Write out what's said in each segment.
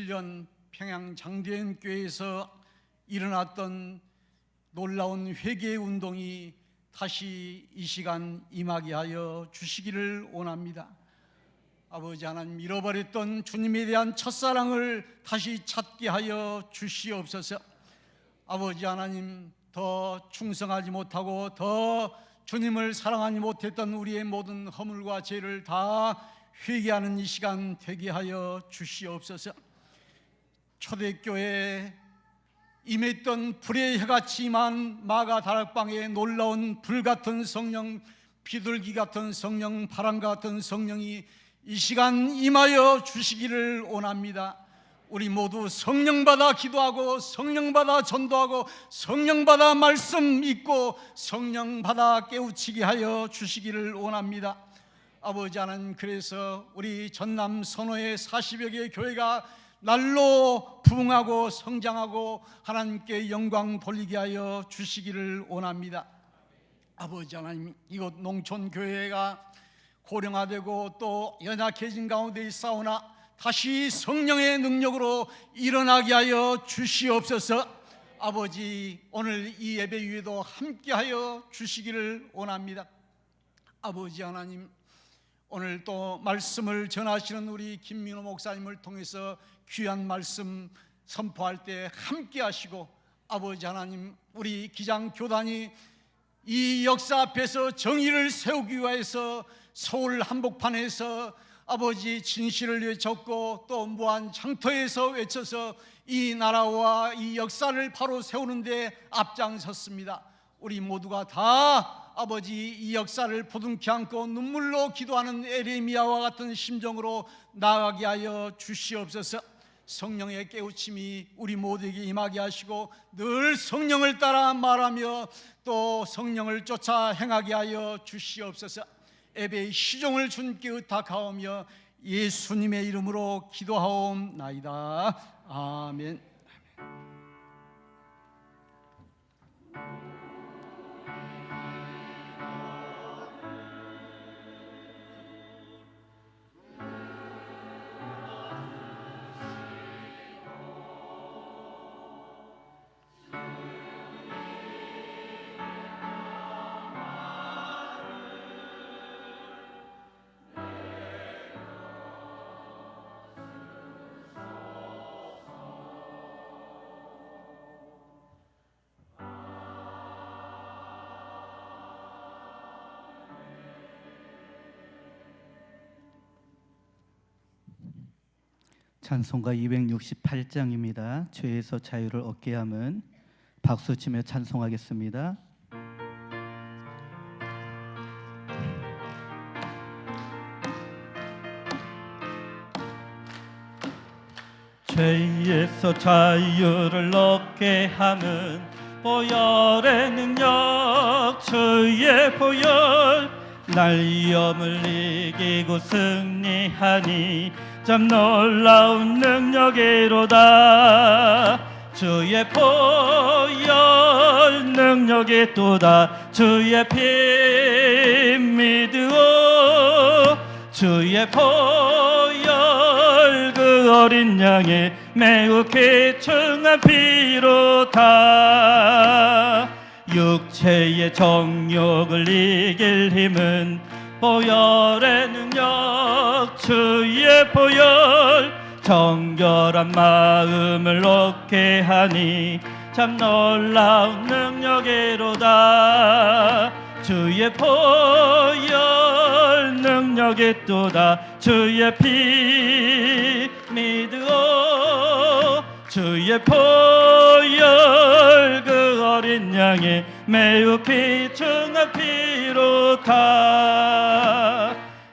2017년 평양 장대현 교회에서 일어났던 놀라운 회개 운동이 다시 이 시간 임하게 하여 주시기를 원합니다. 아버지 하나님, 잃어버렸던 주님에 대한 첫사랑을 다시 찾게 하여 주시옵소서. 아버지 하나님, 더 충성하지 못하고 더 주님을 사랑하지 못했던 우리의 모든 허물과 죄를 다 회개하는 이 시간 되게 하여 주시옵소서. 초대교회에 임했던 불의 해같이 임한 마가 다락방에 놀라운 불같은 성령, 비둘기 같은 성령, 바람 같은 성령이 이 시간 임하여 주시기를 원합니다. 우리 모두 성령 받아 기도하고 성령 받아 전도하고 성령 받아 말씀 읽고 성령 받아 깨우치게 하여 주시기를 원합니다. 아버지 하나님, 그래서 우리 전남 선호의 40여 개의 교회가 날로 부흥하고 성장하고 하나님께 영광 돌리게 하여 주시기를 원합니다. 아버지 하나님, 이곳 농촌교회가 고령화되고 또 연약해진 가운데 있사오나 다시 성령의 능력으로 일어나게 하여 주시옵소서. 아버지, 오늘 이 예배 위에도 함께하여 주시기를 원합니다. 아버지 하나님, 오늘 또 말씀을 전하시는 우리 김민호 목사님을 통해서 귀한 말씀 선포할 때 함께 하시고, 아버지 하나님, 우리 기장교단이 이 역사 앞에서 정의를 세우기 위해서 서울 한복판에서 아버지 진실을 외쳤고 또 무한 장터에서 외쳐서 이 나라와 이 역사를 바로 세우는 데 앞장섰습니다. 우리 모두가 다 아버지 이 역사를 부둥켜 안고 눈물로 기도하는 에레미야와 같은 심정으로 나아가게 하여 주시옵소서. 성령의 깨우침이 우리 모두에게 임하게 하시고 늘 성령을 따라 말하며 또 성령을 쫓아 행하게 하여 주시옵소서. 예배의 시종을 주님께 의탁하오며 예수님의 이름으로 기도하옵나이다. 아멘. 찬송가 268장입니다. 죄에서 자유를 얻게 함은 박수치며 찬송하겠습니다. 죄에서 자유를 얻게 함은 보혈의 능력, 주의 보혈, 날 위험을 이기고 승리하니 참 놀라운 능력이로다. 주의 보혈 능력이 또다. 주의 피 믿으오. 주의 보혈 그 어린 양의 매우 귀중한 피로다. 육체의 정욕을 이길 힘은 보혈의 능력, 주의 보혈, 정결한 마음을 얻게 하니 참 놀라운 능력이로다. 주의 보혈 능력이 또다. 주의 피 믿으오. 주의 보혈 그 어린 양의 매우 귀중한 피로다.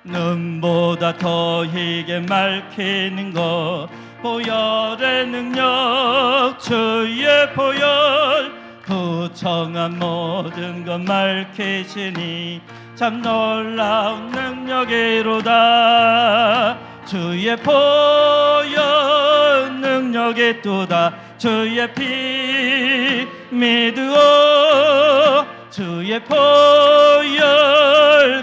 눈보다 더 희게 맑히는 것 보혈의 능력, 주의 보혈, 부정한 모든 것 맑히시니 참 놀라운 능력이로다. 주의 보혈 능력이 또다. 주의 피 믿으오. 주의 보혈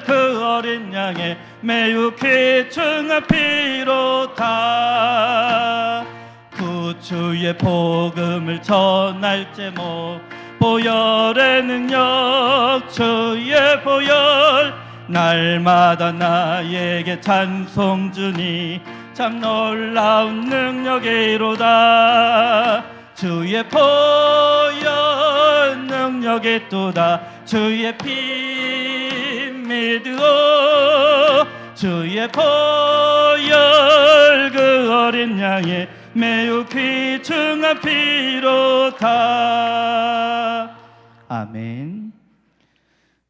그 어린 양의 매우 귀중한 피로다. 주 주의 복음을 전할 제목 보혈의 능력 주의 보혈 날마다 나에게 찬송 주니 참 놀라운 능력이로다 주의 보혈 능력이 또다 주의 피 믿으오 주의 보혈 그 어린 양의 매우 귀중한 피로다. 아멘.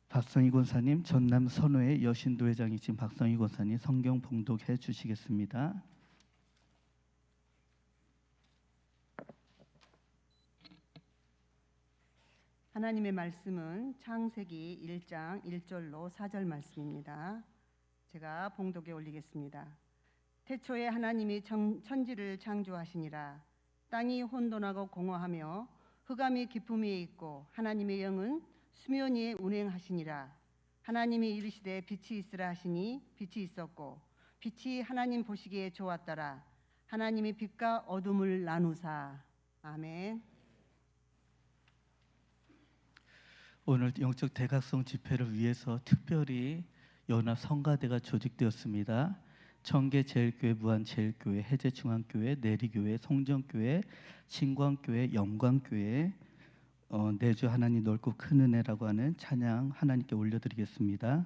박성희 권사님, 전남 선호의 여신도회장이신 박성희 권사님 성경 봉독해 주시겠습니다. 하나님의 말씀은 창세기 1장 1절로 4절 말씀입니다. 제가 봉독에 올리겠습니다. 태초에 하나님이 천지를 창조하시니라. 땅이 혼돈하고 공허하며 흑암이 깊음이 있고 하나님의 영은 수면 위에 운행하시니라. 하나님이 이르시되 빛이 있으라 하시니 빛이 있었고 빛이 하나님 보시기에 좋았더라. 하나님이 빛과 어둠을 나누사. 아멘. 오늘 영적 대각성 집회를 위해서 특별히 연합 성가대가 조직되었습니다. 청계제일교회, 무한제일교회, 해제중앙교회, 내리교회, 송정교회, 신광교회, 영광교회, 내주 하나님 넓고 큰 은혜라고 하는 찬양 하나님께 올려드리겠습니다.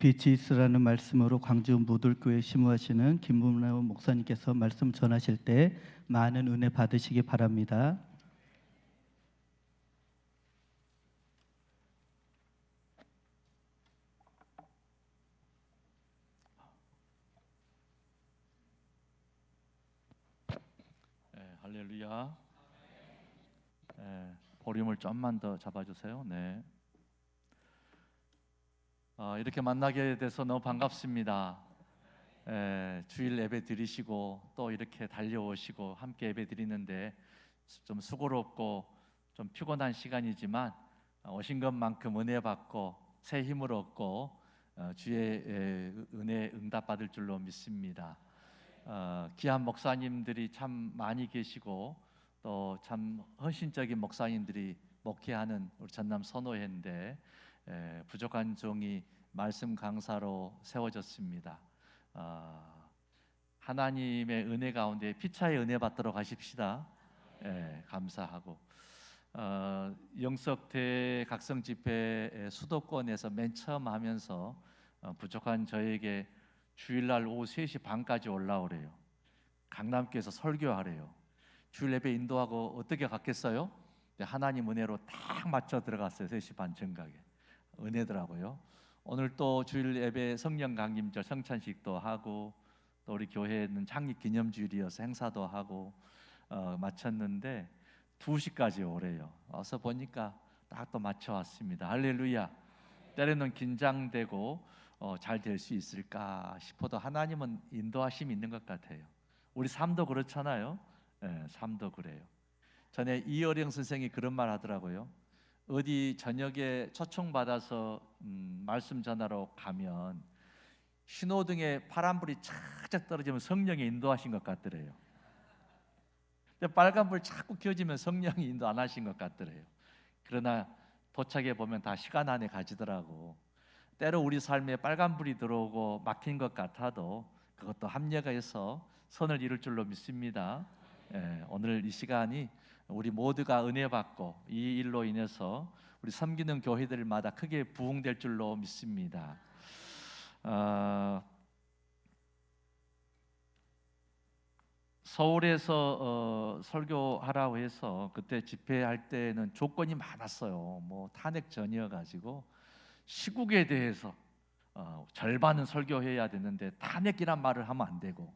빛이 있으라는 말씀으로 광주 모돌교회 심우하시는 김문호 목사님께서 말씀 전하실 때 많은 은혜 받으시기 바랍니다. 할렐루야. 볼륨을 좀만 더 잡아주세요. 네. 이렇게 만나게 돼서 너무 반갑습니다. 주일 예배 드리시고 또 이렇게 달려오시고 함께 예배 드리는데 좀 수고롭고 좀 피곤한 시간이지만 오신 것만큼 은혜 받고 새 힘을 얻고 주의 은혜 응답받을 줄로 믿습니다. 귀한 목사님들이 참 많이 계시고 또 참 헌신적인 목사님들이 목회하는 우리 전남 선호회인데 부족한 종이 말씀 강사로 세워졌습니다. 하나님의 은혜 가운데 피차의 은혜 받도록 하십시다. 감사하고 영석대 각성 집회 수도권에서 맨 처음 하면서 부족한 저에게 주일날 오후 3시 반까지 올라오래요. 강남교에서 설교하래요. 주일 예배 인도하고 어떻게 갔겠어요? 하나님 은혜로 딱 맞춰 들어갔어요. 3시 반 정각에. 은혜더라고요. 오늘 또 주일 예배 성령 강림절 성찬식도 하고 또 우리 교회는 창립 기념주일이어서 행사도 하고 마쳤는데 2시까지 오래요. 와서 보니까 딱 또 맞춰 왔습니다. 할렐루야. 때로는 긴장되고 잘 될 수 있을까 싶어도 하나님은 인도하심이 있는 것 같아요. 우리 삶도 그렇잖아요. 삶도 그래요. 전에 이어령 선생이 그런 말 하더라고요. 어디 저녁에 초청받아서 말씀 전하러 가면 신호등에 파란불이 착착 떨어지면 성령이 인도하신 것 같더래요. 근데 빨간불 자꾸 켜지면 성령이 인도 안 하신 것 같더래요. 그러나 도착해 보면 다 시간 안에 가지더라고. 때로 우리 삶에 빨간불이 들어오고 막힌 것 같아도 그것도 합력해서 선을 이룰 줄로 믿습니다. 오늘 이 시간이 우리 모두가 은혜 받고 이 일로 인해서 우리 섬기는 교회들마다 크게 부흥될 줄로 믿습니다. 서울에서 설교하라고 해서 그때 집회할 때는 조건이 많았어요. 뭐 탄핵 전이어가지고 시국에 대해서 절반은 설교해야 되는데 탄핵이란 말을 하면 안 되고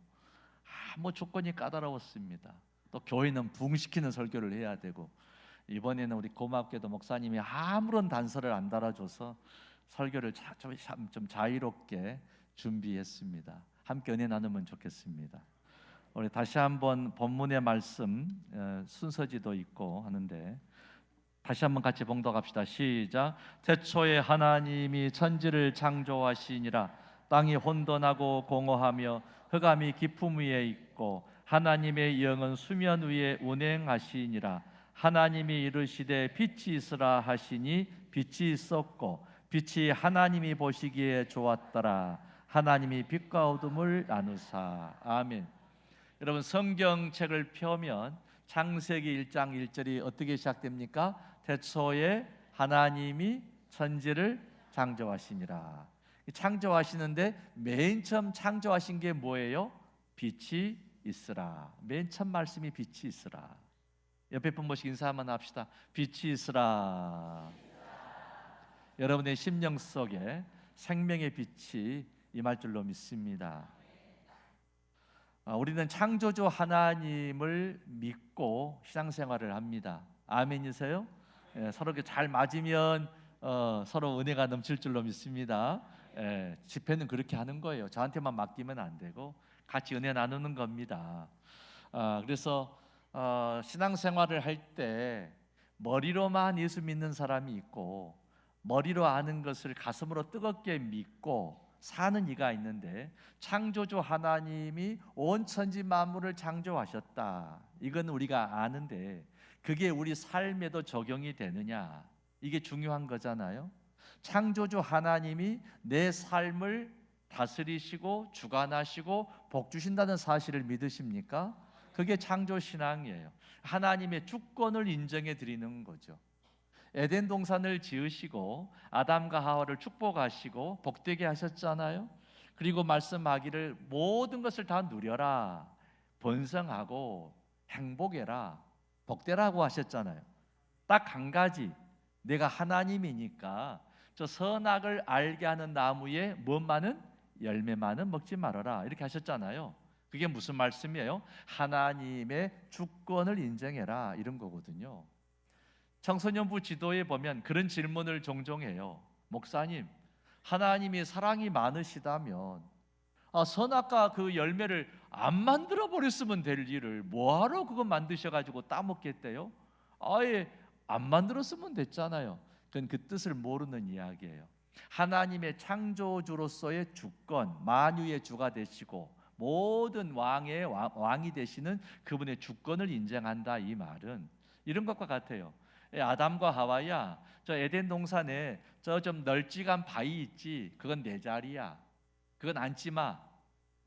뭐 조건이 까다로웠습니다. 또 교회는 부흥시키는 설교를 해야 되고 이번에는 우리 고맙게도 목사님이 아무런 단서를 안 달아줘서 설교를 좀 자유롭게 준비했습니다. 함께 은혜 나누면 좋겠습니다. 우리 다시 한번 본문의 말씀 순서지도 있고 하는데 다시 한번 같이 봉독합시다. 시작. 태초에 하나님이 천지를 창조하시니라. 땅이 혼돈하고 공허하며 흑암이 깊음 위에 있고 하나님의 영은 수면 위에 운행하시니라. 하나님이 이르시되 빛이 있으라 하시니 빛이 있었고 빛이 하나님이 보시기에 좋았더라. 하나님이 빛과 어둠을 나누사. 아멘. 여러분 성경책을 펴면 창세기 1장 1절이 어떻게 시작됩니까? 태초에 하나님이 천지를 창조하시니라. 창조하시는데 맨 처음 창조하신 게 뭐예요? 빛이 있으라. 맨 처음 말씀이 빛이 있으라. 옆에 분 모시고 인사 한번 합시다. 빛이 있으라. 여러분의 심령 속에 생명의 빛이 임할 줄로 믿습니다. 우리는 창조주 하나님을 믿고 신앙생활을 합니다. 아멘이세요? 서로 잘 맞으면 서로 은혜가 넘칠 줄로 믿습니다. 집회는 그렇게 하는 거예요. 저한테만 맡기면 안 되고 같이 은혜 나누는 겁니다. 그래서 신앙생활을 할 때 머리로만 예수 믿는 사람이 있고 머리로 아는 것을 가슴으로 뜨겁게 믿고 사는 이가 있는데 창조주 하나님이 온 천지 만물을 창조하셨다. 이건 우리가 아는데 그게 우리 삶에도 적용이 되느냐? 이게 중요한 거잖아요. 창조주 하나님이 내 삶을 다스리시고 주관하시고 복 주신다는 사실을 믿으십니까? 그게 창조 신앙이에요. 하나님의 주권을 인정해 드리는 거죠. 에덴 동산을 지으시고 아담과 하와를 축복하시고 복되게 하셨잖아요. 그리고 말씀하기를 모든 것을 다 누려라, 번성하고 행복해라, 복되라고 하셨잖아요. 딱 한 가지, 내가 하나님이니까 저 선악을 알게 하는 나무에 무엇만은 열매만은 먹지 말아라, 이렇게 하셨잖아요. 그게 무슨 말씀이에요? 하나님의 주권을 인정해라, 이런 거거든요. 청소년부 지도에 보면 그런 질문을 종종 해요. 목사님, 하나님이 사랑이 많으시다면 선악과 그 열매를 안 만들어 버렸으면 될 일을 뭐하러 그거 만드셔가지고 따먹겠대요? 아예 안 만들었으면 됐잖아요. 그건 그 뜻을 모르는 이야기예요. 하나님의 창조주로서의 주권, 만유의 주가 되시고 모든 왕이 되시는 그분의 주권을 인정한다, 이 말은 이런 것과 같아요. 아담과 하와야, 저 에덴 동산에 저 좀 널찍한 바위 있지, 그건 내 자리야, 그건 앉지 마,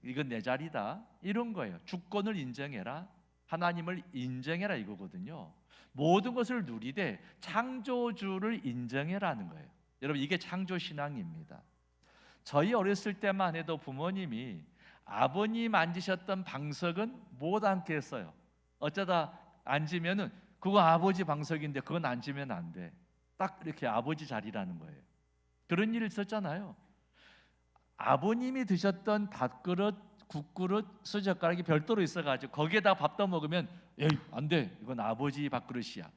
이건 내 자리다, 이런 거예요. 주권을 인정해라, 하나님을 인정해라, 이거거든요. 모든 것을 누리되 창조주를 인정해라는 거예요. 여러분, 이게 창조신앙입니다. 저희 어렸을 때만 해도 부모님이 아버님 앉으셨던 방석은 못 앉게 했어요. 어쩌다 앉으면은 그거 아버지 방석인데 그건 앉으면 안 돼, 딱 이렇게 아버지 자리라는 거예요. 그런 일이 있었잖아요. 아버님이 드셨던 밥그릇, 국그릇, 수젓가락이 별도로 있어가지고 거기에다 밥 떠먹으면 에이, 안 돼, 이건 아버지 밥그릇이야.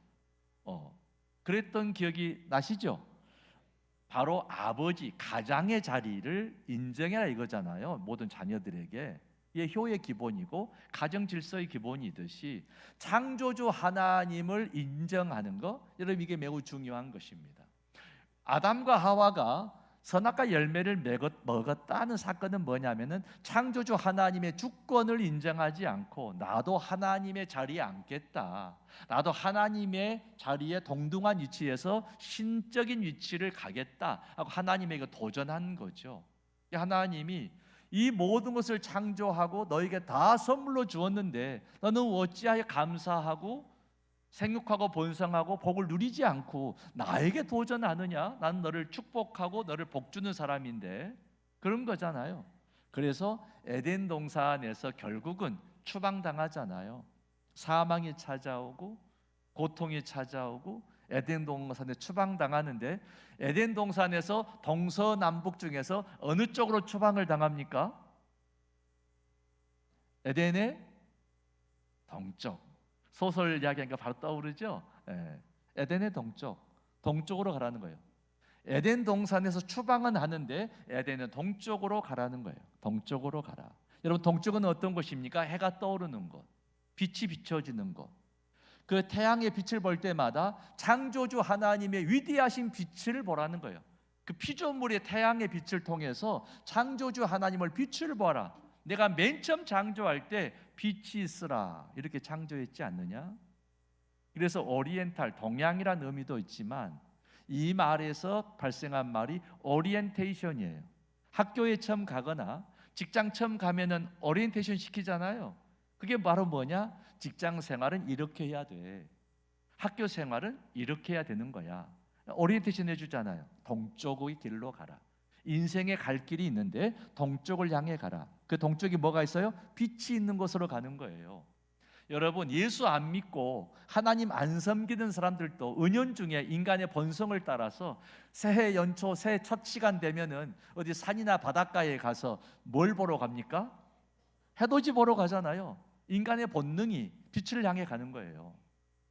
그랬던 기억이 나시죠? 바로 아버지, 가장의 자리를 인정해라, 이거잖아요. 모든 자녀들에게. 이게 효의 기본이고 가정 질서의 기본이듯이 창조주 하나님을 인정하는 것, 여러분, 이게 매우 중요한 것입니다. 아담과 하와가 선악과 열매를 먹었다는 사건은 뭐냐면은 창조주 하나님의 주권을 인정하지 않고 나도 하나님의 자리에 앉겠다, 나도 하나님의 자리에 동등한 위치에서 신적인 위치를 가겠다 하고 하나님에게 도전한 거죠. 하나님이 이 모든 것을 창조하고 너에게 다 선물로 주었는데 너는 어찌하여 감사하고 생육하고 번성하고 복을 누리지 않고 나에게 도전하느냐? 나는 너를 축복하고 너를 복주는 사람인데, 그런 거잖아요. 그래서 에덴 동산에서 결국은 추방당하잖아요. 사망이 찾아오고 고통이 찾아오고 에덴 동산에 추방당하는데, 에덴 동산에서 동서남북 중에서 어느 쪽으로 추방을 당합니까? 에덴의 동쪽. 소설 이야기하니까 바로 떠오르죠. 에덴의 동쪽으로 가라는 거예요. 에덴 동산에서 추방은 하는데 에덴은 동쪽으로 가라는 거예요. 동쪽으로 가라. 여러분, 동쪽은 어떤 곳입니까? 해가 떠오르는 곳, 빛이 비춰지는 곳. 그 태양의 빛을 볼 때마다 창조주 하나님의 위대하신 빛을 보라는 거예요. 그 피조물의 태양의 빛을 통해서 창조주 하나님을 빛을 보라. 내가 맨 처음 창조할 때 빛이 있으라, 이렇게 창조했지 않느냐? 그래서 오리엔탈, 동양이란 의미도 있지만 이 말에서 발생한 말이 오리엔테이션이에요. 학교에 처음 가거나 직장 처음 가면은 오리엔테이션 시키잖아요. 그게 바로 뭐냐? 직장 생활은 이렇게 해야 돼, 학교 생활은 이렇게 해야 되는 거야. 오리엔테이션 해주잖아요. 동쪽의 길로 가라. 인생의 갈 길이 있는데 동쪽을 향해 가라. 그 동쪽이 뭐가 있어요? 빛이 있는 곳으로 가는 거예요. 여러분, 예수 안 믿고 하나님 안 섬기는 사람들도 은연중에 인간의 본성을 따라서 새해 연초, 새해 첫 시간 되면은 어디 산이나 바닷가에 가서 뭘 보러 갑니까? 해돋이 보러 가잖아요. 인간의 본능이 빛을 향해 가는 거예요.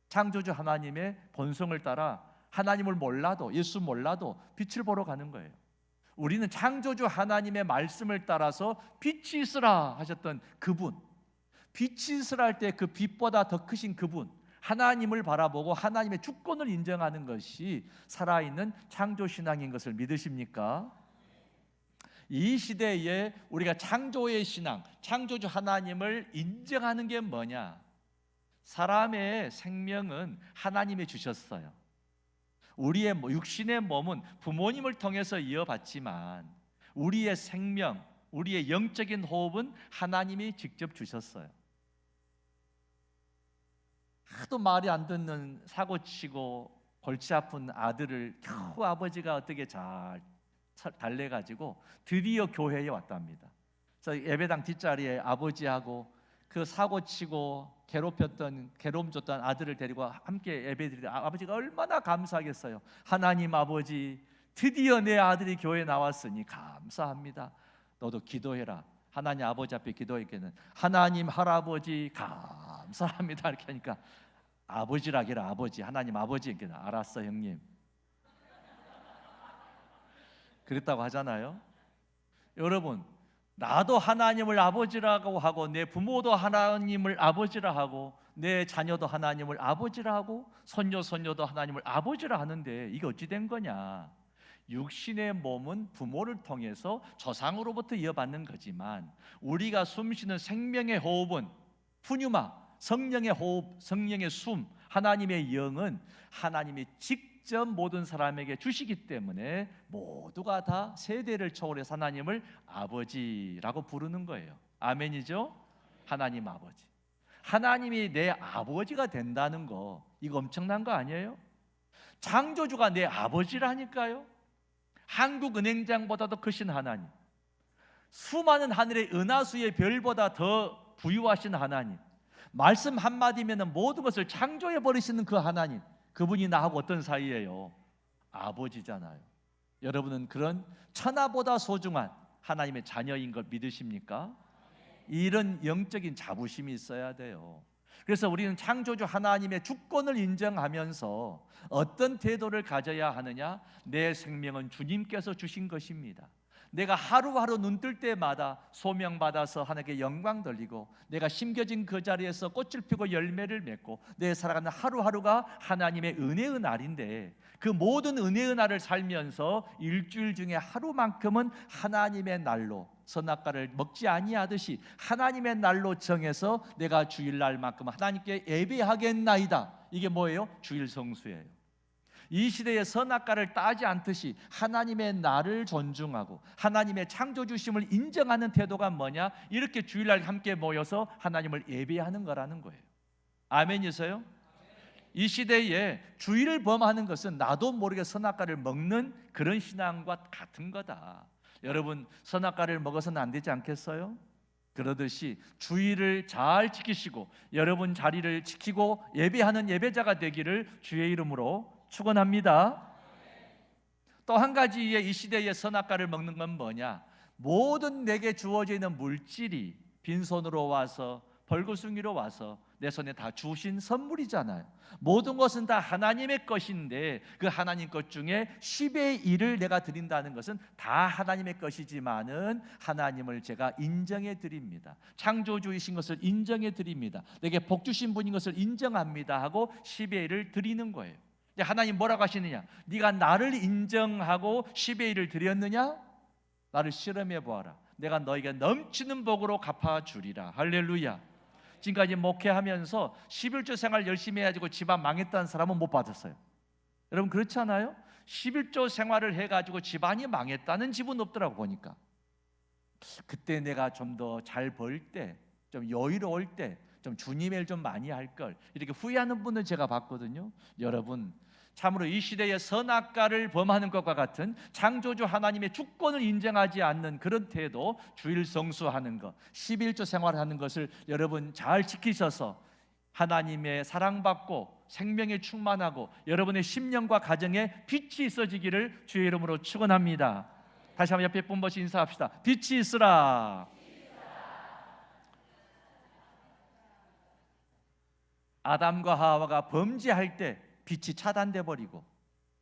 창조주 하나님의 본성을 따라 하나님을 몰라도, 예수 몰라도 빛을 보러 가는 거예요. 우리는 창조주 하나님의 말씀을 따라서 빛이 있으라 하셨던 그분, 빛이 있으라 할 때 그 빛보다 더 크신 그분, 하나님을 바라보고 하나님의 주권을 인정하는 것이 살아있는 창조신앙인 것을 믿으십니까? 이 시대에 우리가 창조의 신앙, 창조주 하나님을 인정하는 게 뭐냐? 사람의 생명은 하나님이 주셨어요. 우리의 육신의 몸은 부모님을 통해서 이어받지만 우리의 생명, 우리의 영적인 호흡은 하나님이 직접 주셨어요. 하도 말이 안 듣는 사고치고 골치 아픈 아들을 겨우 아버지가 어떻게 잘 달래가지고 드디어 교회에 왔답니다. 그래서 예배당 뒷자리에 아버지하고 그 사고치고 괴로움 줬던 아들을 데리고 함께 예배드리다 아버지가 얼마나 감사하겠어요. 하나님 아버지, 드디어 내 아들이 교회에 나왔으니 감사합니다. 너도 기도해라. 하나님 아버지 앞에 기도했기는 하나님 할아버지 감사합니다 이렇게 하니까 아버지라기라 아버지, 하나님 아버지 이렇게 알았어 형님 그랬다고 하잖아요. 여러분, 나도 하나님을 아버지라고 하고 내 부모도 하나님을 아버지라 하고 내 자녀도 하나님을 아버지라 하고 손녀도 하나님을 아버지라 하는데 이게 어찌 된 거냐? 육신의 몸은 부모를 통해서 조상으로부터 이어받는 거지만 우리가 숨쉬는 생명의 호흡은 푸뉴마, 성령의 호흡, 성령의 숨, 하나님의 영은 하나님이 직접 모든 사람에게 주시기 때문에 모두가 다 세대를 초월해서 하나님을 아버지라고 부르는 거예요. 아멘이죠? 하나님 아버지. 하나님이 내 아버지가 된다는 거, 이거 엄청난 거 아니에요? 창조주가 내 아버지라니까요. 한국은행장보다도 크신 하나님, 수많은 하늘의 은하수의 별보다 더 부유하신 하나님, 말씀 한마디면 모든 것을 창조해 버리시는 그 하나님, 그분이 나하고 어떤 사이예요? 아버지잖아요. 여러분은 그런 천하보다 소중한 하나님의 자녀인 걸 믿으십니까? 이런 영적인 자부심이 있어야 돼요. 그래서 우리는 창조주 하나님의 주권을 인정하면서 어떤 태도를 가져야 하느냐? 내 생명은 주님께서 주신 것입니다. 내가 하루하루 눈 뜰 때마다 소명받아서 하나님께 영광 돌리고 내가 심겨진 그 자리에서 꽃을 피고 열매를 맺고 내 살아가는 하루하루가 하나님의 은혜의 날인데 그 모든 은혜의 날을 살면서 일주일 중에 하루만큼은 하나님의 날로 선악과를 먹지 아니하듯이 하나님의 날로 정해서 내가 주일날만큼 하나님께 예배하겠나이다. 이게 뭐예요? 주일 성수예요. 이 시대에 선악과를 따지 않듯이 하나님의 날을 존중하고 하나님의 창조주심을 인정하는 태도가 뭐냐? 이렇게 주일날 함께 모여서 하나님을 예배하는 거라는 거예요. 아멘이세요? 이 시대에 주일을 범하는 것은 나도 모르게 선악과를 먹는 그런 신앙과 같은 거다. 여러분, 선악과를 먹어서는 안 되지 않겠어요? 그러듯이 주일을 잘 지키시고 여러분 자리를 지키고 예배하는 예배자가 되기를 주의 이름으로 축원합니다. 또 한 가지의 이 시대의 선악과를 먹는 건 뭐냐? 모든 내게 주어져 있는 물질이 빈손으로 와서 벌거숭이로 와서 내 손에 다 주신 선물이잖아요. 모든 것은 다 하나님의 것인데 그 하나님 것 중에 10의 1을 내가 드린다는 것은 다 하나님의 것이지만은 하나님을 제가 인정해 드립니다. 창조주이신 것을 인정해 드립니다. 내게 복 주신 분인 것을 인정합니다 하고 10의 1을 드리는 거예요. 하나님 뭐라고 하시느냐? 네가 나를 인정하고 10의 1을 드렸느냐? 나를 실험해 보아라. 내가 너에게 넘치는 복으로 갚아주리라. 할렐루야. 지금까지 목회하면서 11조 생활 열심히 해가지고 집안 망했다는 사람은 못 받았어요. 여러분 그렇지 않아요? 11조 생활을 해가지고 집안이 망했다는 집은 없더라고 보니까. 그때 내가 좀 더 잘 벌 때, 좀 여유로울 때, 좀 주님의 일 좀 많이 할 걸 이렇게 후회하는 분을 제가 봤거든요. 여러분 참으로 이 시대의 선악과를 범하는 것과 같은 창조주 하나님의 주권을 인정하지 않는 그런 태도, 주일 성수하는 것, 11조 생활하는 것을 여러분 잘 지키셔서 하나님의 사랑받고 생명에 충만하고 여러분의 심령과 가정에 빛이 있어지기를 주의 이름으로 축원합니다. 다시 한번 옆에 분버시 인사합시다. 빛이 있으라. 아담과 하와가 범죄할 때 빛이 차단돼 버리고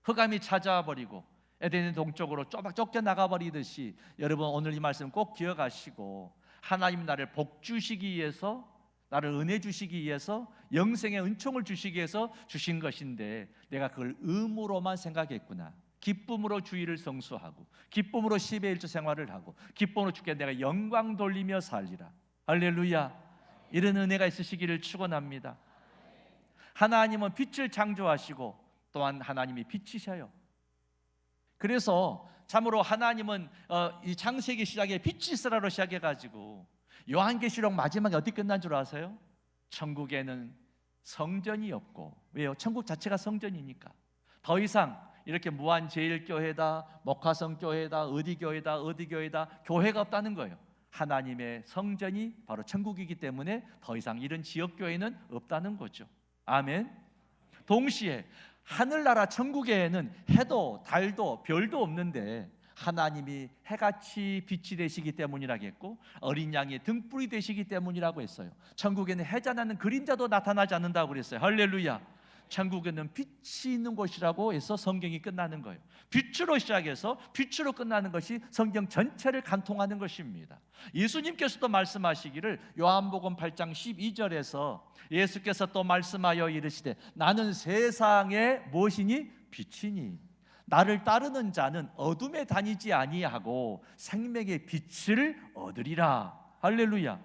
흑암이 찾아와 버리고 에덴의 동쪽으로 쫓겨나가 버리듯이 여러분 오늘 이 말씀 꼭 기억하시고 하나님 나를 복 주시기 위해서 나를 은혜 주시기 위해서 영생의 은총을 주시기 위해서 주신 것인데 내가 그걸 의무로만 생각했구나. 기쁨으로 주일을 성수하고 기쁨으로 10의 1조 생활을 하고 기쁨으로 주께 내가 영광 돌리며 살리라. 할렐루야. 이런 은혜가 있으시기를 축원합니다. 하나님은 빛을 창조하시고 또한 하나님이 빛이셔요. 그래서 참으로 하나님은 이 창세기 시작에 빛이 있으라로 시작해가지고 요한계시록 마지막에 어떻게 끝난 줄 아세요? 천국에는 성전이 없고 왜요? 천국 자체가 성전이니까 더 이상 이렇게 무한제일교회다, 목화성교회다, 어디 교회다, 어디 교회다, 교회가 없다는 거예요. 하나님의 성전이 바로 천국이기 때문에 더 이상 이런 지역교회는 없다는 거죠. 아멘. 동시에 하늘나라 천국에는 해도 달도 별도 없는데 하나님이 해같이 빛이 되시기 때문이라겠고 어린 양의 등불이 되시기 때문이라고 했어요. 천국에는 해자나는 그림자도 나타나지 않는다고 그랬어요. 할렐루야. 천국에는 빛이 있는 곳이라고 해서 성경이 끝나는 거예요. 빛으로 시작해서 빛으로 끝나는 것이 성경 전체를 간통하는 것입니다. 예수님께서도 말씀하시기를 요한복음 8장 12절에서 예수께서 또 말씀하여 이르시되 나는 세상의 무엇이니? 빛이니 나를 따르는 자는 어둠에 다니지 아니하고 생명의 빛을 얻으리라. 할렐루야.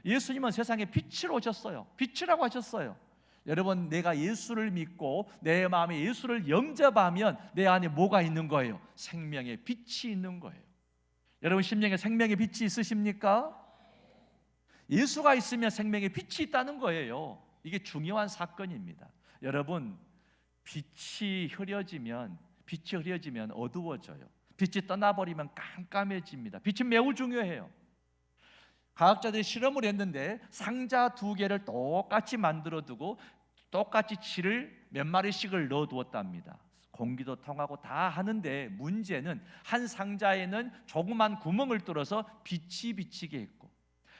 예수님은 세상에 빛을 오셨어요. 빛이라고 하셨어요. 여러분, 내가 예수를 믿고 내 마음에 예수를 영접하면 내 안에 뭐가 있는 거예요? 생명의 빛이 있는 거예요. 여러분, 심령에 생명의 빛이 있으십니까? 예수가 있으면 생명의 빛이 있다는 거예요. 이게 중요한 사건입니다. 여러분, 빛이 흐려지면 어두워져요. 빛이 떠나버리면 깜깜해집니다. 빛이 매우 중요해요. 과학자들이 실험을 했는데 상자 2개를 똑같이 만들어 두고 똑같이 칠을 몇 마리씩을 넣어 두었답니다. 공기도 통하고 다 하는데 문제는 한 상자에는 조그만 구멍을 뚫어서 빛이 비치게 했고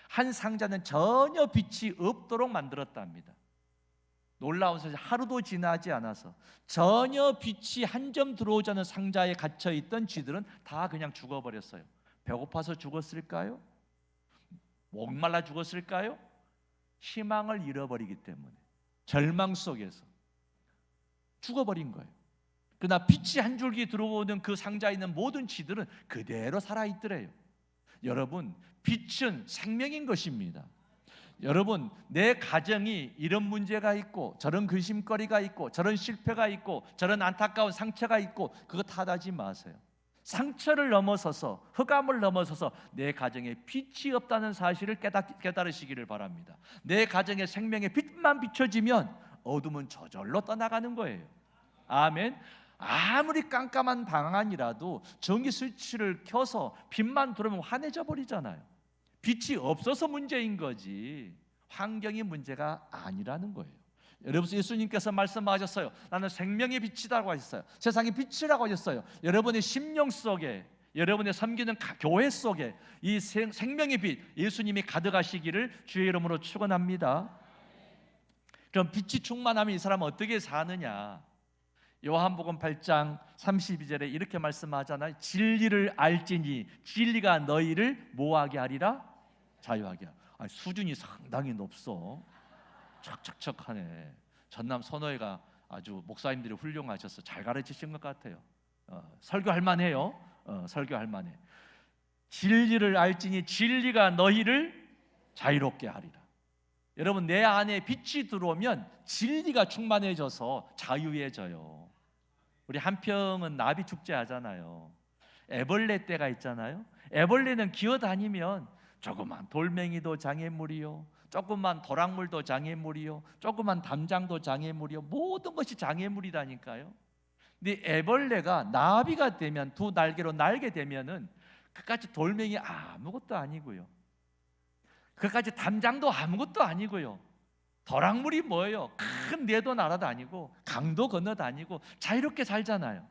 한 상자는 전혀 빛이 없도록 만들었답니다. 놀라운 사실, 하루도 지나지 않아서 전혀 빛이 한 점 들어오지 않은 상자에 갇혀 있던 쥐들은 다 그냥 죽어버렸어요. 배고파서 죽었을까요? 목말라 죽었을까요? 희망을 잃어버리기 때문에 절망 속에서 죽어버린 거예요. 그러나 빛이 한 줄기 들어오는 그 상자에 있는 모든 쥐들은 그대로 살아있더래요. 여러분, 빛은 생명인 것입니다. 여러분, 내 가정이 이런 문제가 있고 저런 근심거리가 있고 저런 실패가 있고 저런 안타까운 상처가 있고 그거 탓하지 마세요. 상처를 넘어서서 흑암을 넘어서서 내 가정에 빛이 없다는 사실을 깨달으시기를 바랍니다. 내 가정에 생명의 빛만 비춰지면 어둠은 저절로 떠나가는 거예요. 아멘. 아무리 깜깜한 방 안이라도 전기 스위치를 켜서 빛만 들어오면 환해져 버리잖아요. 빛이 없어서 문제인 거지 환경이 문제가 아니라는 거예요. 여러분, 예수님께서 말씀하셨어요. 나는 생명의 빛이라고 하셨어요. 세상의 빛이라고 하셨어요. 여러분의 심령 속에, 여러분의 섬기는 교회 속에 이 생명의 빛 예수님이 가득하시기를 주의 이름으로 축원합니다. 그럼 빛이 충만하면 이 사람은 어떻게 사느냐? 요한복음 8장 32절에 이렇게 말씀하잖아요. 진리를 알지니 진리가 너희를 뭐하게 하리라? 자유하게 하리라. 아니, 수준이 상당히 높소. 척척척하네. 전남 선호회가 아주 목사님들이 훌륭하셔서 잘 가르치신 것 같아요. 설교할 만해요. 설교할 만해. 진리를 알지니 진리가 너희를 자유롭게 하리라. 여러분, 내 안에 빛이 들어오면 진리가 충만해져서 자유해져요. 우리 한평은 나비 축제 하잖아요. 애벌레 때가 있잖아요. 애벌레는 기어다니면 조그만 돌멩이도 장애물이요, 조그만 도랑물도 장애물이요, 조그만 담장도 장애물이요, 모든 것이 장애물이라니까요. 근데 애벌레가 나비가 되면, 두 날개로 날게 되면은 그까지 돌멩이 아무것도 아니고요, 그까지 담장도 아무것도 아니고요, 도랑물이 뭐예요? 큰 내도 나라도 아니고 강도 건너 다니고 자유롭게 살잖아요.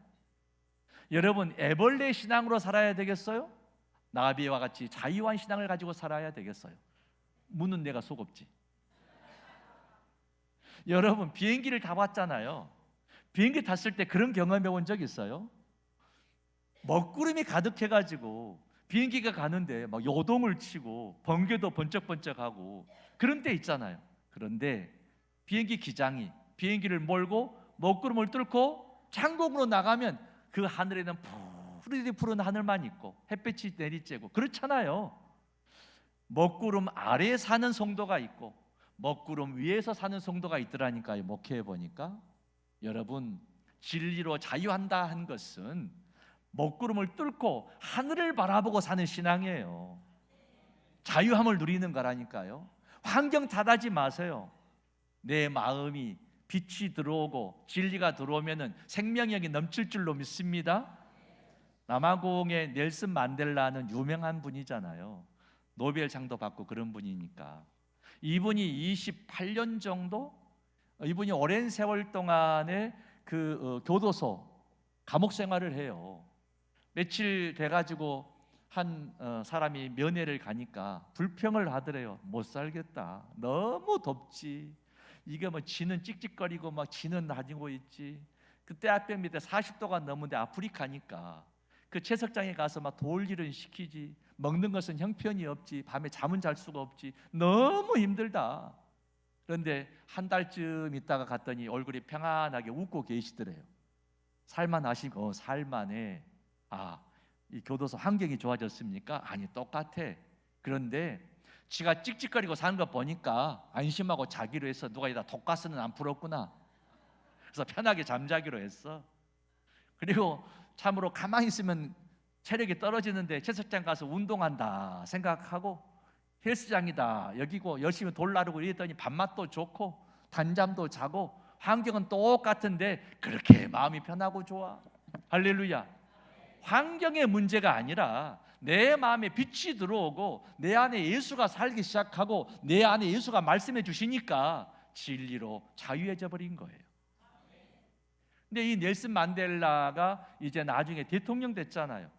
여러분, 애벌레 신앙으로 살아야 되겠어요? 나비와 같이 자유한 신앙을 가지고 살아야 되겠어요? 무는 내가 속없지. 여러분, 비행기를 타봤잖아요. 비행기 탔을 때 그런 경험해 본 적 있어요? 먹구름이 가득해가지고 비행기가 가는데 막 요동을 치고 번개도 번쩍번쩍하고 그런 때 있잖아요. 그런데 비행기 기장이 비행기를 몰고 먹구름을 뚫고 창공으로 나가면 그 하늘에는 푸른 하늘만 있고 햇빛이 내리쬐고 그렇잖아요. 먹구름 아래에 사는 성도가 있고 먹구름 위에서 사는 성도가 있더라니까요. 목회해 보니까. 여러분, 진리로 자유한다 한 것은 먹구름을 뚫고 하늘을 바라보고 사는 신앙이에요. 자유함을 누리는 거라니까요. 환경 탓하지 마세요. 내 마음이 빛이 들어오고 진리가 들어오면은 생명력이 넘칠 줄로 믿습니다. 남아공의 넬슨 만델라는 유명한 분이잖아요. 노벨상도 받고 그런 분이니까. 이분이 28년 정도, 이분이 오랜 세월 동안에 교도소 감옥 생활을 해요. 며칠 돼가지고 한 사람이 면회를 가니까 불평을 하더래요. 못 살겠다. 너무 덥지. 이게 뭐 지는 찍찍거리고 막 지는 나지고 있지. 그때 앞에 밑에 40도가 넘는데 아프리카니까 그 채석장에 가서 막 돌일은 시키지. 먹는 것은 형편이 없지. 밤에 잠은 잘 수가 없지. 너무 힘들다. 그런데 한 달쯤 있다가 갔더니 얼굴이 평안하게 웃고 계시더래요. 살만하시고 살만해. 이 교도소 환경이 좋아졌습니까? 아니, 똑같아. 그런데 지가 찍찍거리고 사는 거 보니까 안심하고 자기로 해서 누가 이다 독가스는 안 풀었구나. 그래서 편하게 잠자기로 했어. 그리고 참으로 가만히 있으면 체력이 떨어지는데 채석장 가서 운동한다 생각하고 헬스장이다 여기고 열심히 돌 나르고 이랬더니 밥맛도 좋고 단잠도 자고 환경은 똑같은데 그렇게 마음이 편하고 좋아. 할렐루야. 환경의 문제가 아니라 내 마음에 빛이 들어오고 내 안에 예수가 살기 시작하고 내 안에 예수가 말씀해 주시니까 진리로 자유해져 버린 거예요. 근데 이 넬슨 만델라가 이제 나중에 대통령 됐잖아요.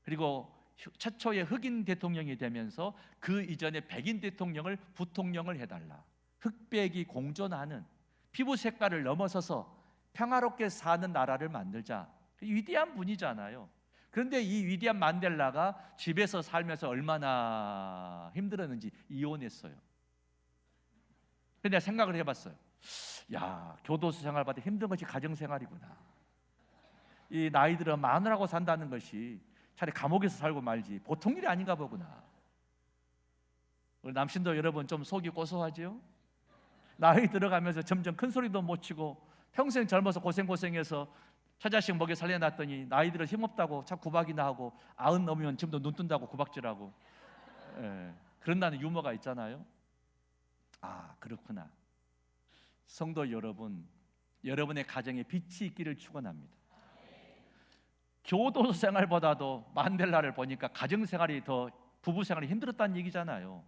그리고 최초의 흑인 대통령이 되면서 그 이전에 백인 대통령을 부통령을 해달라. 흑백이 공존하는 피부 색깔을 넘어서서 평화롭게 사는 나라를 만들자. 위대한 분이잖아요. 그런데 이 위대한 만델라가 집에서 살면서 얼마나 힘들었는지 이혼했어요. 근데 생각을 해봤어요. 야, 교도소 생활보다 힘든 것이 가정생활이구나. 이 나이 들어 마누라하고 산다는 것이 차라리 감옥에서 살고 말지 보통 일이 아닌가 보구나. 우리 남신도 여러분 좀 속이 고소하죠? 나이 들어가면서 점점 큰 소리도 못 치고 평생 젊어서 고생해서 처자식 먹여 살려놨더니 나이 들어 힘없다고 자꾸 구박이나 하고 90 넘으면 지금도 눈 뜬다고 구박질하고 그런다는 유머가 있잖아요. 그렇구나. 성도 여러분, 여러분의 가정에 빛이 있기를 축원합니다. 교도소 생활보다도 만델라를 보니까 가정생활이 더 부부생활이 힘들었다는 얘기잖아요.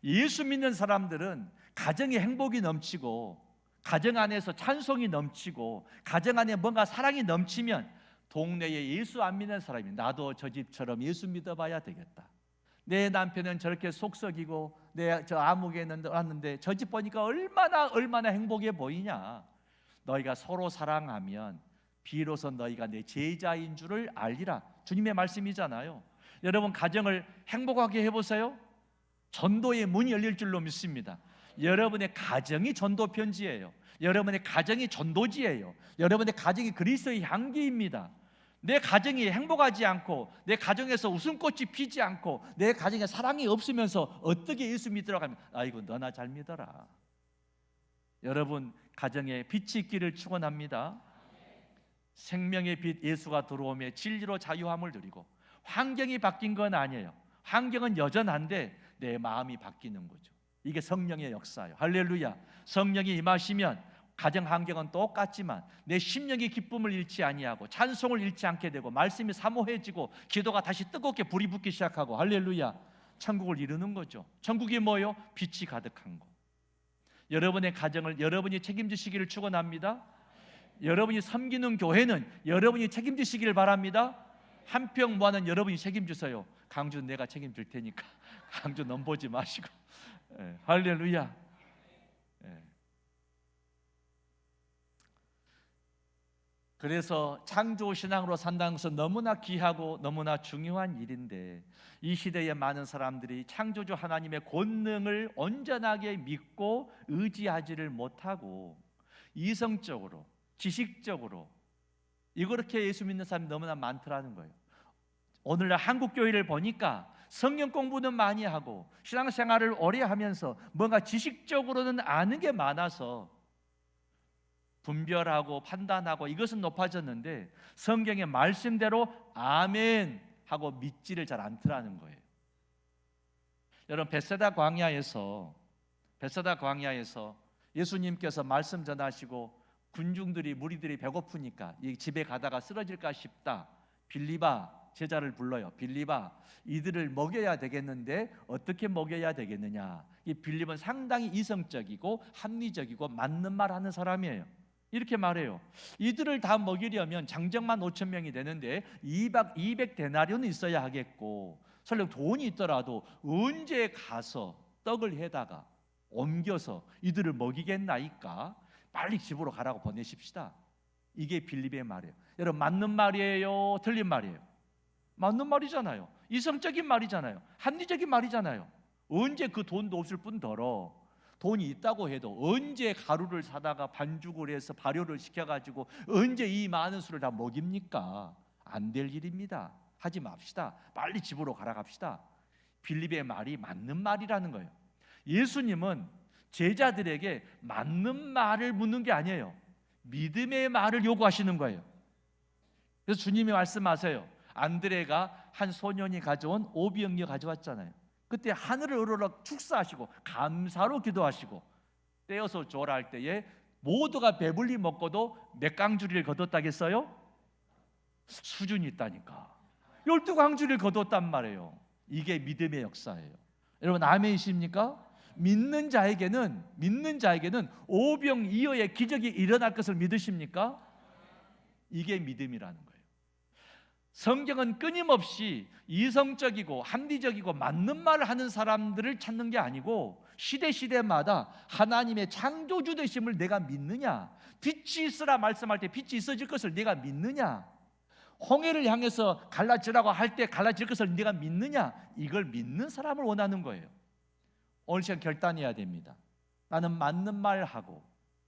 예수 믿는 사람들은 가정에 행복이 넘치고 가정 안에서 찬송이 넘치고 가정 안에 뭔가 사랑이 넘치면 동네에 예수 안 믿는 사람이 나도 저 집처럼 예수 믿어봐야 되겠다. 내 남편은 저렇게 속썩이고 저 아무개는 왔는데 저 집 보니까 얼마나 행복해 보이냐. 너희가 서로 사랑하면 비로소 너희가 내 제자인 줄을 알리라. 주님의 말씀이잖아요. 여러분 가정을 행복하게 해보세요. 전도의 문이 열릴 줄로 믿습니다. 여러분의 가정이 전도 편지예요. 여러분의 가정이 전도지예요. 여러분의 가정이 그리스도의 향기입니다. 내 가정이 행복하지 않고 내 가정에서 웃음꽃이 피지 않고 내 가정에 사랑이 없으면서 어떻게 예수 믿으라고 하면 아이고 너나 잘 믿어라. 여러분 가정에 빛이 있기를 축원합니다. 생명의 빛 예수가 들어오며 진리로 자유함을 누리고 환경이 바뀐 건 아니에요. 환경은 여전한데 내 마음이 바뀌는 거죠. 이게 성령의 역사예요. 할렐루야. 성령이 임하시면 가정 환경은 똑같지만 내 심령의 기쁨을 잃지 아니하고 찬송을 잃지 않게 되고 말씀이 사모해지고 기도가 다시 뜨겁게 불이 붙기 시작하고 할렐루야. 천국을 이루는 거죠. 천국이 뭐예요? 빛이 가득한 거. 여러분의 가정을 여러분이 책임지시기를 축원합니다. 여러분이 섬기는 교회는 여러분이 책임지시기를 바랍니다. 한평 모아는 여러분이 책임지세요. 강주 내가 책임질 테니까 강주 넘보지 마시고. 할렐루야. 그래서 창조신앙으로 산다는 것은 너무나 귀하고 너무나 중요한 일인데 이 시대에 많은 사람들이 창조주 하나님의 권능을 온전하게 믿고 의지하지를 못하고 이성적으로 지식적으로 이렇게 예수 믿는 사람이 너무나 많더라는 거예요. 오늘날 한국 교회를 보니까 성경 공부는 많이 하고 신앙생활을 오래 하면서 뭔가 지식적으로는 아는 게 많아서 분별하고 판단하고 이것은 높아졌는데 성경의 말씀대로 아멘 하고 믿지를 잘 않더라는 거예요. 여러분 베세다 광야에서 예수님께서 말씀 전하시고 군중들이 무리들이 배고프니까 이 집에 가다가 쓰러질까 싶다. 빌립아, 제자를 불러요. 빌립아, 이들을 먹여야 되겠는데 어떻게 먹여야 되겠느냐. 이 빌립은 상당히 이성적이고 합리적이고 맞는 말 하는 사람이에요. 이렇게 말해요. 이들을 다 먹이려면 장정만 5천 명이 되는데 200데나리온은 있어야 하겠고, 설령 돈이 있더라도 언제 가서 떡을 해다가 옮겨서 이들을 먹이겠나이까? 빨리 집으로 가라고 보내십시다. 이게 빌립의 말이에요. 여러분, 맞는 말이에요? 틀린 말이에요? 맞는 말이잖아요. 이성적인 말이잖아요. 합리적인 말이잖아요. 언제 그 돈도 없을 뿐더러 돈이 있다고 해도 언제 가루를 사다가 반죽을 해서 발효를 시켜가지고 언제 이 많은 수를 다 먹입니까? 안 될 일입니다. 하지 맙시다. 빨리 집으로 가라 갑시다. 빌립의 말이 맞는 말이라는 거예요. 예수님은 제자들에게 맞는 말을 묻는 게 아니에요. 믿음의 말을 요구하시는 거예요. 그래서 주님이 말씀하세요. 안드레가 한 소년이 가져온 오병이어 가져왔잖아요. 그때 하늘을 우러러 축사하시고 감사로 기도하시고 떼어서 줘라 할 때에 모두가 배불리 먹고도 몇 강주리를 거뒀다겠어요? 수준이 있다니까. 12강주리를 거뒀단 말이에요. 이게 믿음의 역사예요. 여러분, 아멘이십니까? 믿는 자에게는 오병이어의 기적이 일어날 것을 믿으십니까? 이게 믿음이라는 거예요. 성경은 끊임없이 이성적이고 합리적이고 맞는 말을 하는 사람들을 찾는 게 아니고 시대마다 하나님의 창조주 되심을 내가 믿느냐, 빛이 있으라 말씀할 때 빛이 있어질 것을 내가 믿느냐, 홍해를 향해서 갈라지라고 할 때 갈라질 것을 내가 믿느냐, 이걸 믿는 사람을 원하는 거예요. 오늘 시간 결단해야 됩니다. 나는 맞는 말을 하고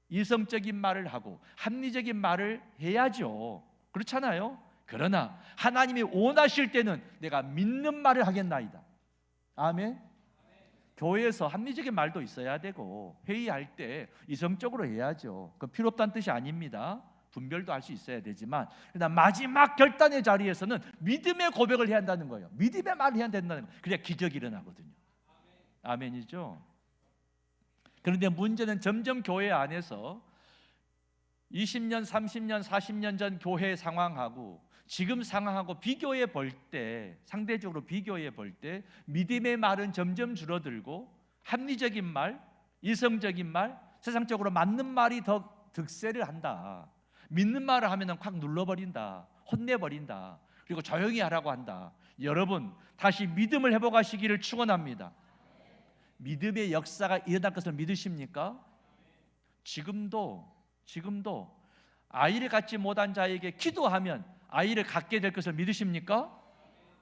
이성적인 말을 하고 합리적인 말을 해야죠. 그렇잖아요. 그러나 하나님이 원하실 때는 내가 믿는 말을 하겠나이다. 아멘. 교회에서 합리적인 말도 있어야 되고 회의할 때 이성적으로 해야죠. 그 필요 없다는 뜻이 아닙니다. 분별도 할 수 있어야 되지만, 그러나 마지막 결단의 자리에서는 믿음의 고백을 해야 한다는 거예요. 믿음의 말을 해야 된다는 거예요. 그래야 기적이 일어나거든요. 아멘이죠. 그런데 문제는 점점 교회 안에서 20년, 30년, 40년 전 교회 상황하고 지금 상황하고 비교해 볼 때, 상대적으로 비교해 볼 때 믿음의 말은 점점 줄어들고 합리적인 말, 이성적인 말, 세상적으로 맞는 말이 더 득세를 한다. 믿는 말을 하면 확 눌러버린다, 혼내버린다, 그리고 조용히 하라고 한다. 여러분, 다시 믿음을 회복하시기를 축원합니다. 믿음의 역사가 일어날 것을 믿으십니까? 지금도 아이를 갖지 못한 자에게 기도하면 아이를 갖게 될 것을 믿으십니까?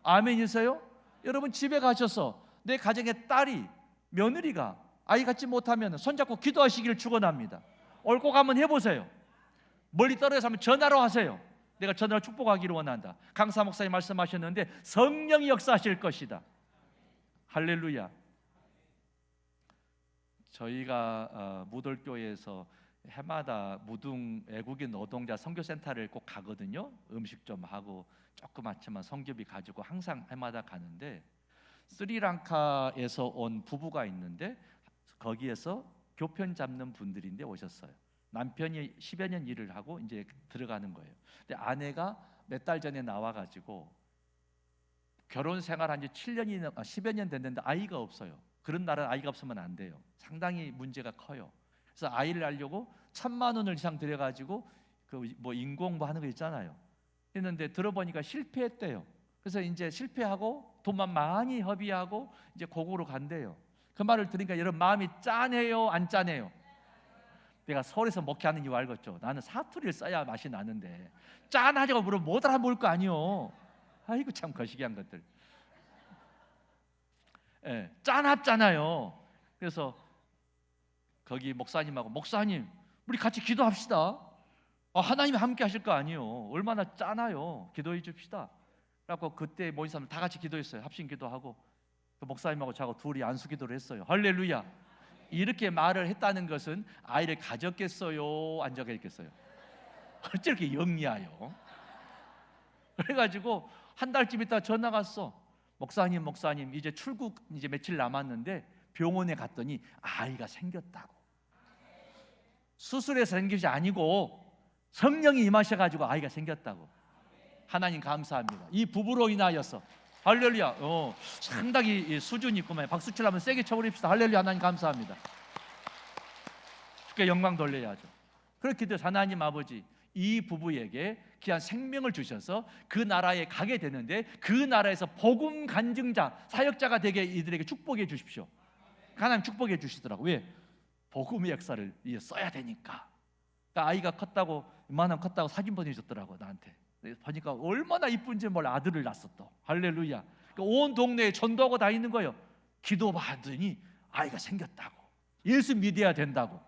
아멘이세요? 여러분, 집에 가셔서 내 가정의 딸이, 며느리가 아이 갖지 못하면 손잡고 기도하시기를 축원합니다. 옳고 가면 해보세요. 멀리 떨어져서 하면 전화로 하세요. 내가 전화로 축복하기를 원한다. 강사 목사님 말씀하셨는데 성령이 역사하실 것이다. 할렐루야. 저희가 무돌교회에서 해마다 무등 외국인 노동자 선교센터를 꼭 가거든요. 음식 좀 하고 조그맣지만 선교비 가지고 항상 해마다 가는데, 스리랑카에서 온 부부가 있는데 거기에서 교편 잡는 분들인데 오셨어요. 남편이 10여 년 일을 하고 이제 들어가는 거예요. 근데 아내가 몇 달 전에 나와가지고 결혼 생활한 지 10여 년 됐는데 아이가 없어요. 그런 나라는 아이가 없으면 안 돼요. 상당히 문제가 커요. 그래서 아이를 낳으려고 1,000만 원을 이상 들여가지고 그 뭐 인공 뭐 하는 거 있잖아요. 했는데 들어보니까 실패했대요. 그래서 이제 실패하고 돈만 많이 허비하고 이제 고국으로 간대요. 그 말을 들으니까 여러분, 마음이 짠해요, 안 짠해요? 내가 서울에서 목회하는 이유 알겠죠? 나는 사투리를 써야 맛이 나는데 짠하자고 물으면 못 알아볼 거 아니요. 아이고 참 거시기한 것들. 예, 짠합잖아요. 그래서 거기 목사님하고, 목사님 우리 같이 기도합시다. 하나님이 함께 하실 거 아니에요. 얼마나 짠해요. 기도해 줍시다. 그래서 그때 모인 사람들 다 같이 기도했어요. 합심 기도하고 그 목사님하고 저하고 둘이 안수 기도를 했어요. 할렐루야. 이렇게 말을 했다는 것은 아이를 가졌겠어요, 안 가졌겠어요? 어째 이렇게 영리해요? 그래가지고 한 달쯤 있다 전화가 왔어. 목사님 이제 출국 이제 며칠 남았는데 병원에 갔더니 아이가 생겼다고. 수술해서 생긴 것이 아니고 성령이 임하셔가지고 아이가 생겼다고. 하나님 감사합니다. 이 부부로 인하여서 할렐루야. 상당히 수준이 있구만. 박수 치려면 세게 쳐버립시다. 할렐루야. 하나님 감사합니다. 주께 영광 돌려야죠. 그렇게 돼서 하나님 아버지 이 부부에게 귀한 생명을 주셔서 그 나라에 가게 되는데 그 나라에서 복음 간증자, 사역자가 되게 이들에게 축복해 주십시오. 하나님 축복해 주시더라고. 왜? 복음의 역사를 써야 되니까. 그러니까 아이가 컸다고, 이만큼 컸다고 사진 보내줬더라고 나한테. 보니까 얼마나 이쁜지 몰라. 아들을 낳았어 또. 할렐루야. 그러니까 온 동네에 전도하고 다니는 거예요. 기도받으니 아이가 생겼다고. 예수 믿어야 된다고.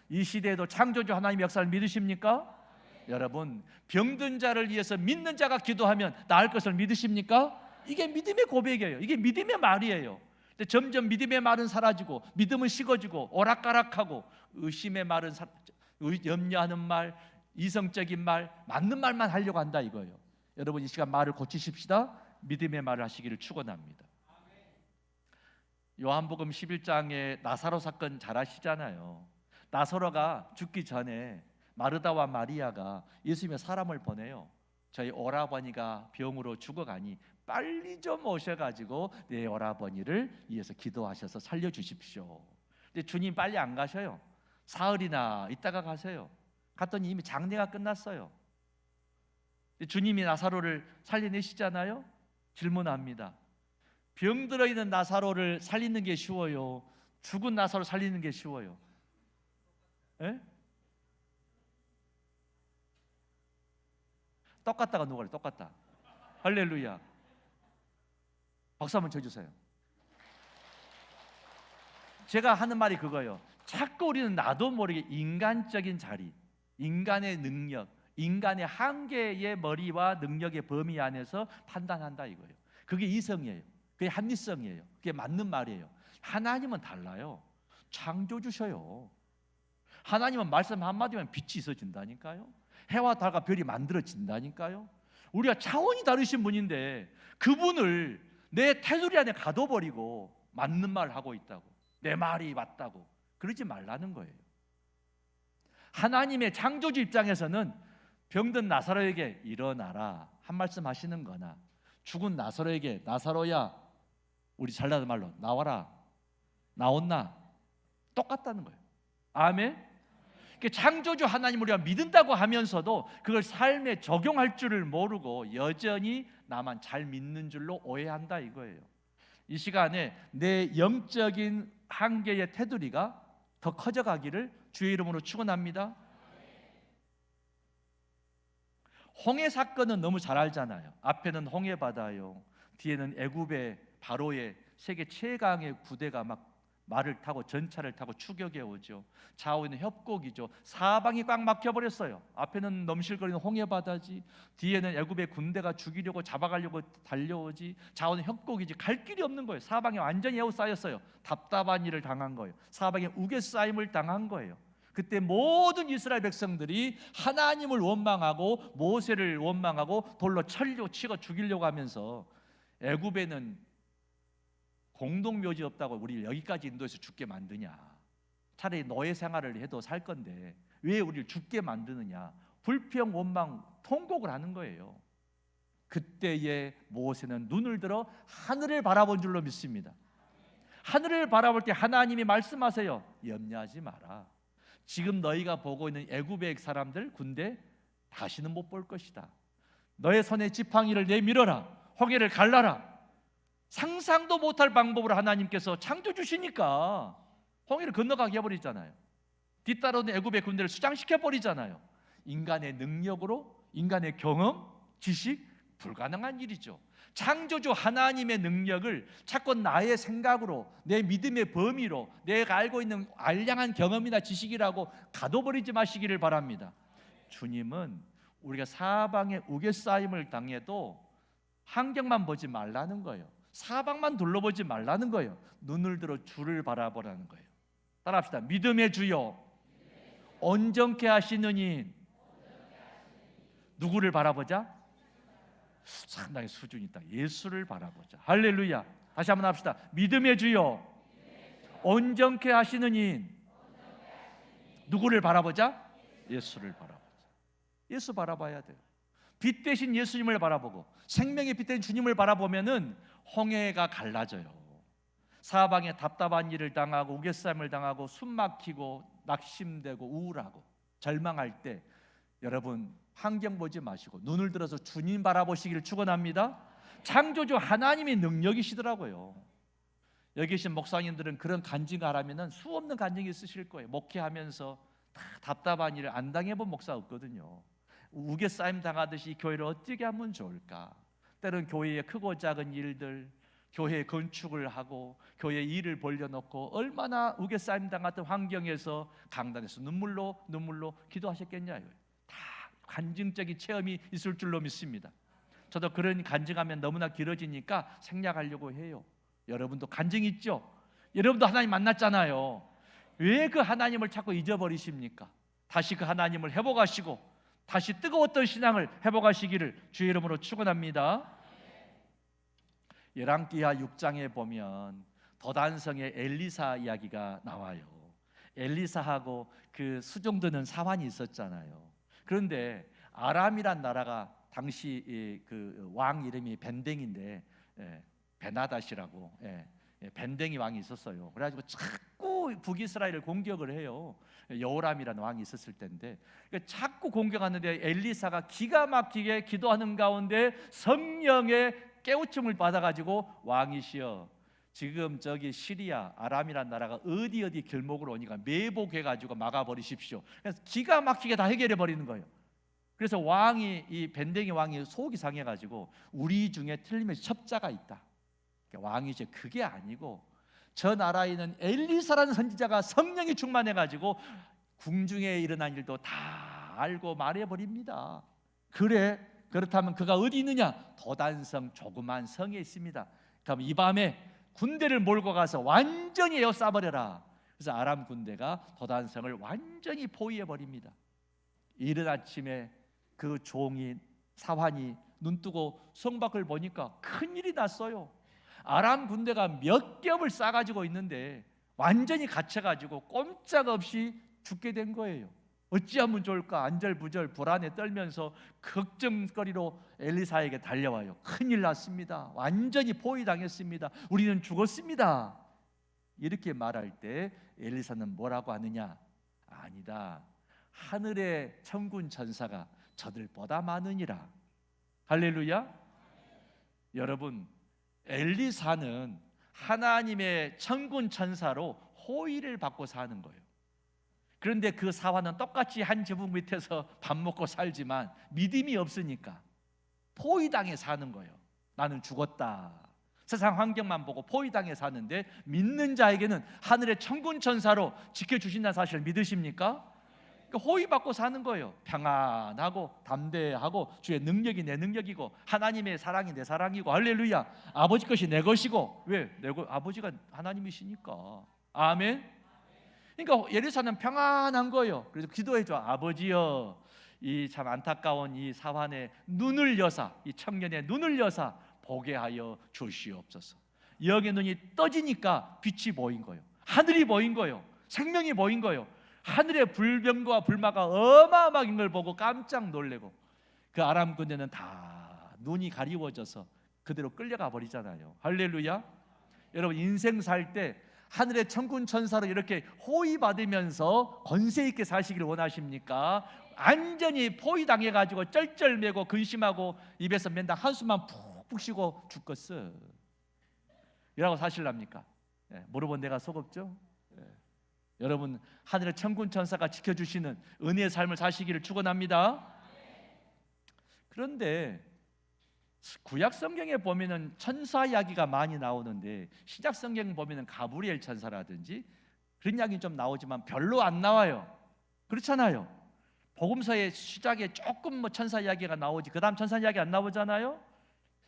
이 시대에도 창조주 하나님의 역사를 믿으십니까? 여러분, 병든 자를 위해서 믿는 자가 기도하면 나을 것을 믿으십니까? 이게 믿음의 고백이에요. 이게 믿음의 말이에요. 근데 점점 믿음의 말은 사라지고 믿음은 식어지고 오락가락하고 의심의 말은 염려하는 말, 이성적인 말, 맞는 말만 하려고 한다 이거예요. 여러분 이 시간 말을 고치십시다. 믿음의 말을 하시기를 축원합니다. 요한복음 11장에 나사로 사건 잘 아시잖아요. 나사로가 죽기 전에 마르다와 마리아가 예수님의 사람을 보내요. 저희 오라버니가 병으로 죽어가니 빨리 좀 오셔가지고 내 오라버니를 위해서 기도하셔서 살려주십시오. 근데 주님 빨리 안 가셔요. 사흘이나 있다가 가세요. 갔더니 이미 장례가 끝났어요. 주님이 나사로를 살려내시잖아요. 질문합니다. 병들어 있는 나사로를 살리는 게 쉬워요? 죽은 나사로 살리는 게 쉬워요? 에? 똑같다가 누가 그래? 똑같다. 할렐루야. 박수 한번 쳐주세요. 제가 하는 말이 그거예요. 자꾸 우리는 나도 모르게 인간적인 자리, 인간의 능력, 인간의 한계의 머리와 능력의 범위 안에서 판단한다 이거예요. 그게 이성이에요. 그게 합리성이에요. 그게 맞는 말이에요. 하나님은 달라요. 창조주셔요. 하나님은 말씀 한마디면 빛이 있어진다니까요. 해와 달과 별이 만들어진다니까요. 우리가 차원이 다르신 분인데 그분을 내 테두리 안에 가둬버리고 맞는 말을 하고 있다고, 내 말이 맞다고 그러지 말라는 거예요. 하나님의 창조주 입장에서는 병든 나사로에게 일어나라 한 말씀 하시는 거나 죽은 나사로에게 나사로야 우리 잘나는 말로 나와라 나온나 똑같다는 거예요. 아멘. 창조주 하나님 우리가 믿는다고 하면서도 그걸 삶에 적용할 줄을 모르고 여전히 나만 잘 믿는 줄로 오해한다 이거예요. 이 시간에 내 영적인 한계의 테두리가 더 커져가기를 주의 이름으로 축원합니다. 홍해 사건은 너무 잘 알잖아요. 앞에는 홍해 바다요, 뒤에는 애굽의 바로의 세계 최강의 부대가 막 말을 타고 전차를 타고 추격해 오죠. 좌우에는 협곡이죠. 사방이 꽉 막혀버렸어요. 앞에는 넘실거리는 홍해 바다지, 뒤에는 애굽의 군대가 죽이려고 잡아가려고 달려오지, 좌우는 협곡이지. 갈 길이 없는 거예요. 사방에 완전히 에워싸였어요. 답답한 일을 당한 거예요. 사방에 우겨싸임을 당한 거예요. 그때 모든 이스라엘 백성들이 하나님을 원망하고 모세를 원망하고 돌로 치고 죽이려고 하면서 애굽에는 공동묘지 없다고 우리를 여기까지 인도해서 죽게 만드냐, 차라리 노예 생활을 해도 살 건데 왜 우리를 죽게 만드느냐, 불평 원망 통곡을 하는 거예요. 그때에 모세는 눈을 들어 하늘을 바라본 줄로 믿습니다. 하늘을 바라볼 때 하나님이 말씀하세요. 염려하지 마라. 지금 너희가 보고 있는 애굽의 사람들 군대 다시는 못 볼 것이다. 너의 손에 지팡이를 내밀어라. 홍해를 갈라라. 상상도 못할 방법으로 하나님께서 창조주시니까 홍해를 건너가게 해버리잖아요. 뒤따라오는 애굽의 군대를 수장시켜버리잖아요. 인간의 능력으로, 인간의 경험, 지식 불가능한 일이죠. 창조주 하나님의 능력을 자꾸 나의 생각으로, 내 믿음의 범위로, 내가 알고 있는 알량한 경험이나 지식이라고 가둬버리지 마시기를 바랍니다. 주님은 우리가 사방에 우겨싸임을 당해도 환경만 보지 말라는 거예요. 사방만 둘러보지 말라는 거예요. 눈을 들어 주를 바라보라는 거예요. 따라합시다. 믿음의 주여, 온전케 하시는 이. 누구를 바라보자? 상당히 수준이 있다. 예수를 바라보자. 할렐루야. 다시 한번 합시다. 믿음의 주여, 온전케 하시는 이. 누구를 바라보자? 예수를 바라보자. 예수 바라봐야 돼요. 빛 대신 예수님을 바라보고 생명의 빛 대신 주님을 바라보면은 홍해가 갈라져요. 사방에 답답한 일을 당하고 우겨싸임을 당하고 숨 막히고 낙심되고 우울하고 절망할 때 여러분 환경 보지 마시고 눈을 들어서 주님 바라보시기를 축원합니다. 창조주 하나님의 능력이시더라고요. 여기 계신 목사님들은 그런 간증을 하라면 수없는 간증이 있으실 거예요. 목회하면서 다 답답한 일을 안 당해본 목사 없거든요. 우겨싸임 당하듯이 교회를 어떻게 하면 좋을까? 때로는 교회의 크고 작은 일들, 교회 건축을 하고 교회 일을 벌려놓고 얼마나 우겨싸임 당했던 환경에서 강단에서 눈물로 기도하셨겠냐요. 다 간증적인 체험이 있을 줄로 믿습니다. 저도 그런 간증하면 너무나 길어지니까 생략하려고 해요. 여러분도 간증 있죠? 여러분도 하나님 만났잖아요. 왜 그 하나님을 자꾸 잊어버리십니까? 다시 그 하나님을 회복하시고 다시 뜨거웠던 신앙을 회복하시기를 주의 이름으로 축원합니다. 열왕기하 6장에 보면 도단성의 엘리사 이야기가 나와요. 엘리사하고 그 수종드는 사환이 있었잖아요. 그런데 아람이란 나라가 당시 그 왕 이름이 벤댕인데 베나닷이라고 벤댕이 왕이 있었어요. 그래가지고 자꾸 북이스라엘을 공격을 해요. 여호람이라는 왕이 있었을 때인데 자꾸 공격하는데 엘리사가 기가 막히게 기도하는 가운데 성령의 깨우침을 받아가지고 왕이시여 지금 저기 시리아 아람이란 나라가 어디 길목으로 오니까 매복해가지고 막아버리십시오. 그래서 기가 막히게 다 해결해 버리는 거예요. 그래서 왕이 이 벤댕이 왕이 속이 상해가지고 우리 중에 틀림없이 첩자가 있다. 왕이 이제 그게 아니고 저 나라에 있는 엘리사라는 선지자가 성령이 충만해가지고 궁중에 일어난 일도 다 알고 말해버립니다. 그렇다면 그가 어디 있느냐? 도단성 조그만 성에 있습니다. 그럼 이 밤에 군대를 몰고 가서 완전히 에워싸버려라. 그래서 아람 군대가 도단성을 완전히 포위해버립니다. 이른 아침에 그 종이 사환이 눈뜨고 성 밖을 보니까 큰일이 났어요. 아람 군대가 몇 겹을 싸가지고 있는데 완전히 갇혀가지고 꼼짝없이 죽게 된 거예요. 어찌하면 좋을까? 안절부절 불안에 떨면서 걱정거리로 엘리사에게 달려와요. 큰일 났습니다. 완전히 포위당했습니다. 우리는 죽었습니다. 이렇게 말할 때 엘리사는 뭐라고 하느냐? 아니다. 하늘의 천군 천사가 저들보다 많으니라. 할렐루야. 여러분 엘리사는 하나님의 천군 천사로 호의를 받고 사는 거예요. 그런데 그 사환은 똑같이 한 지붕 밑에서 밥 먹고 살지만 믿음이 없으니까 포위당해 사는 거예요. 나는 죽었다. 세상 환경만 보고 포위당해 사는데 믿는 자에게는 하늘의 천군 천사로 지켜주신다는 사실을 믿으십니까? 호의받고 사는 거예요. 평안하고 담대하고 주의 능력이 내 능력이고 하나님의 사랑이 내 사랑이고 할렐루야. 아버지 것이 내 것이고 왜? 아버지가 하나님이시니까. 아멘. 그러니까 엘리사는 평안한 거예요. 그래서 기도해줘. 아버지여 이 참 안타까운 이 사환의 눈을 여사 이 청년의 눈을 여사 보게 하여 주시옵소서. 영의 눈이 떠지니까 빛이 보인 거예요. 하늘이 보인 거예요. 생명이 보인 거예요. 하늘의 불병과 불마가 어마어마한 걸 보고 깜짝 놀래고 그 아람 군대는 다 눈이 가리워져서 그대로 끌려가 버리잖아요. 할렐루야. 여러분 인생 살 때 하늘의 천군 천사로 이렇게 호의받으면서 권세 있게 사시기를 원하십니까? 완전히 포위당해가지고 쩔쩔매고 근심하고 입에서 맨날 한숨만 푹푹 쉬고 죽겠어 이라고 사실랍니까? 물어본 내가 속었죠? 여러분 하늘의 천군 천사가 지켜주시는 은혜의 삶을 사시기를 축원합니다. 그런데 구약 성경에 보면은 천사 이야기가 많이 나오는데 신약 성경 보면은 가브리엘 천사라든지 그런 이야기 좀 나오지만 별로 안 나와요. 그렇잖아요. 복음서의 시작에 조금 천사 이야기가 나오지 그 다음 천사 이야기 안 나오잖아요.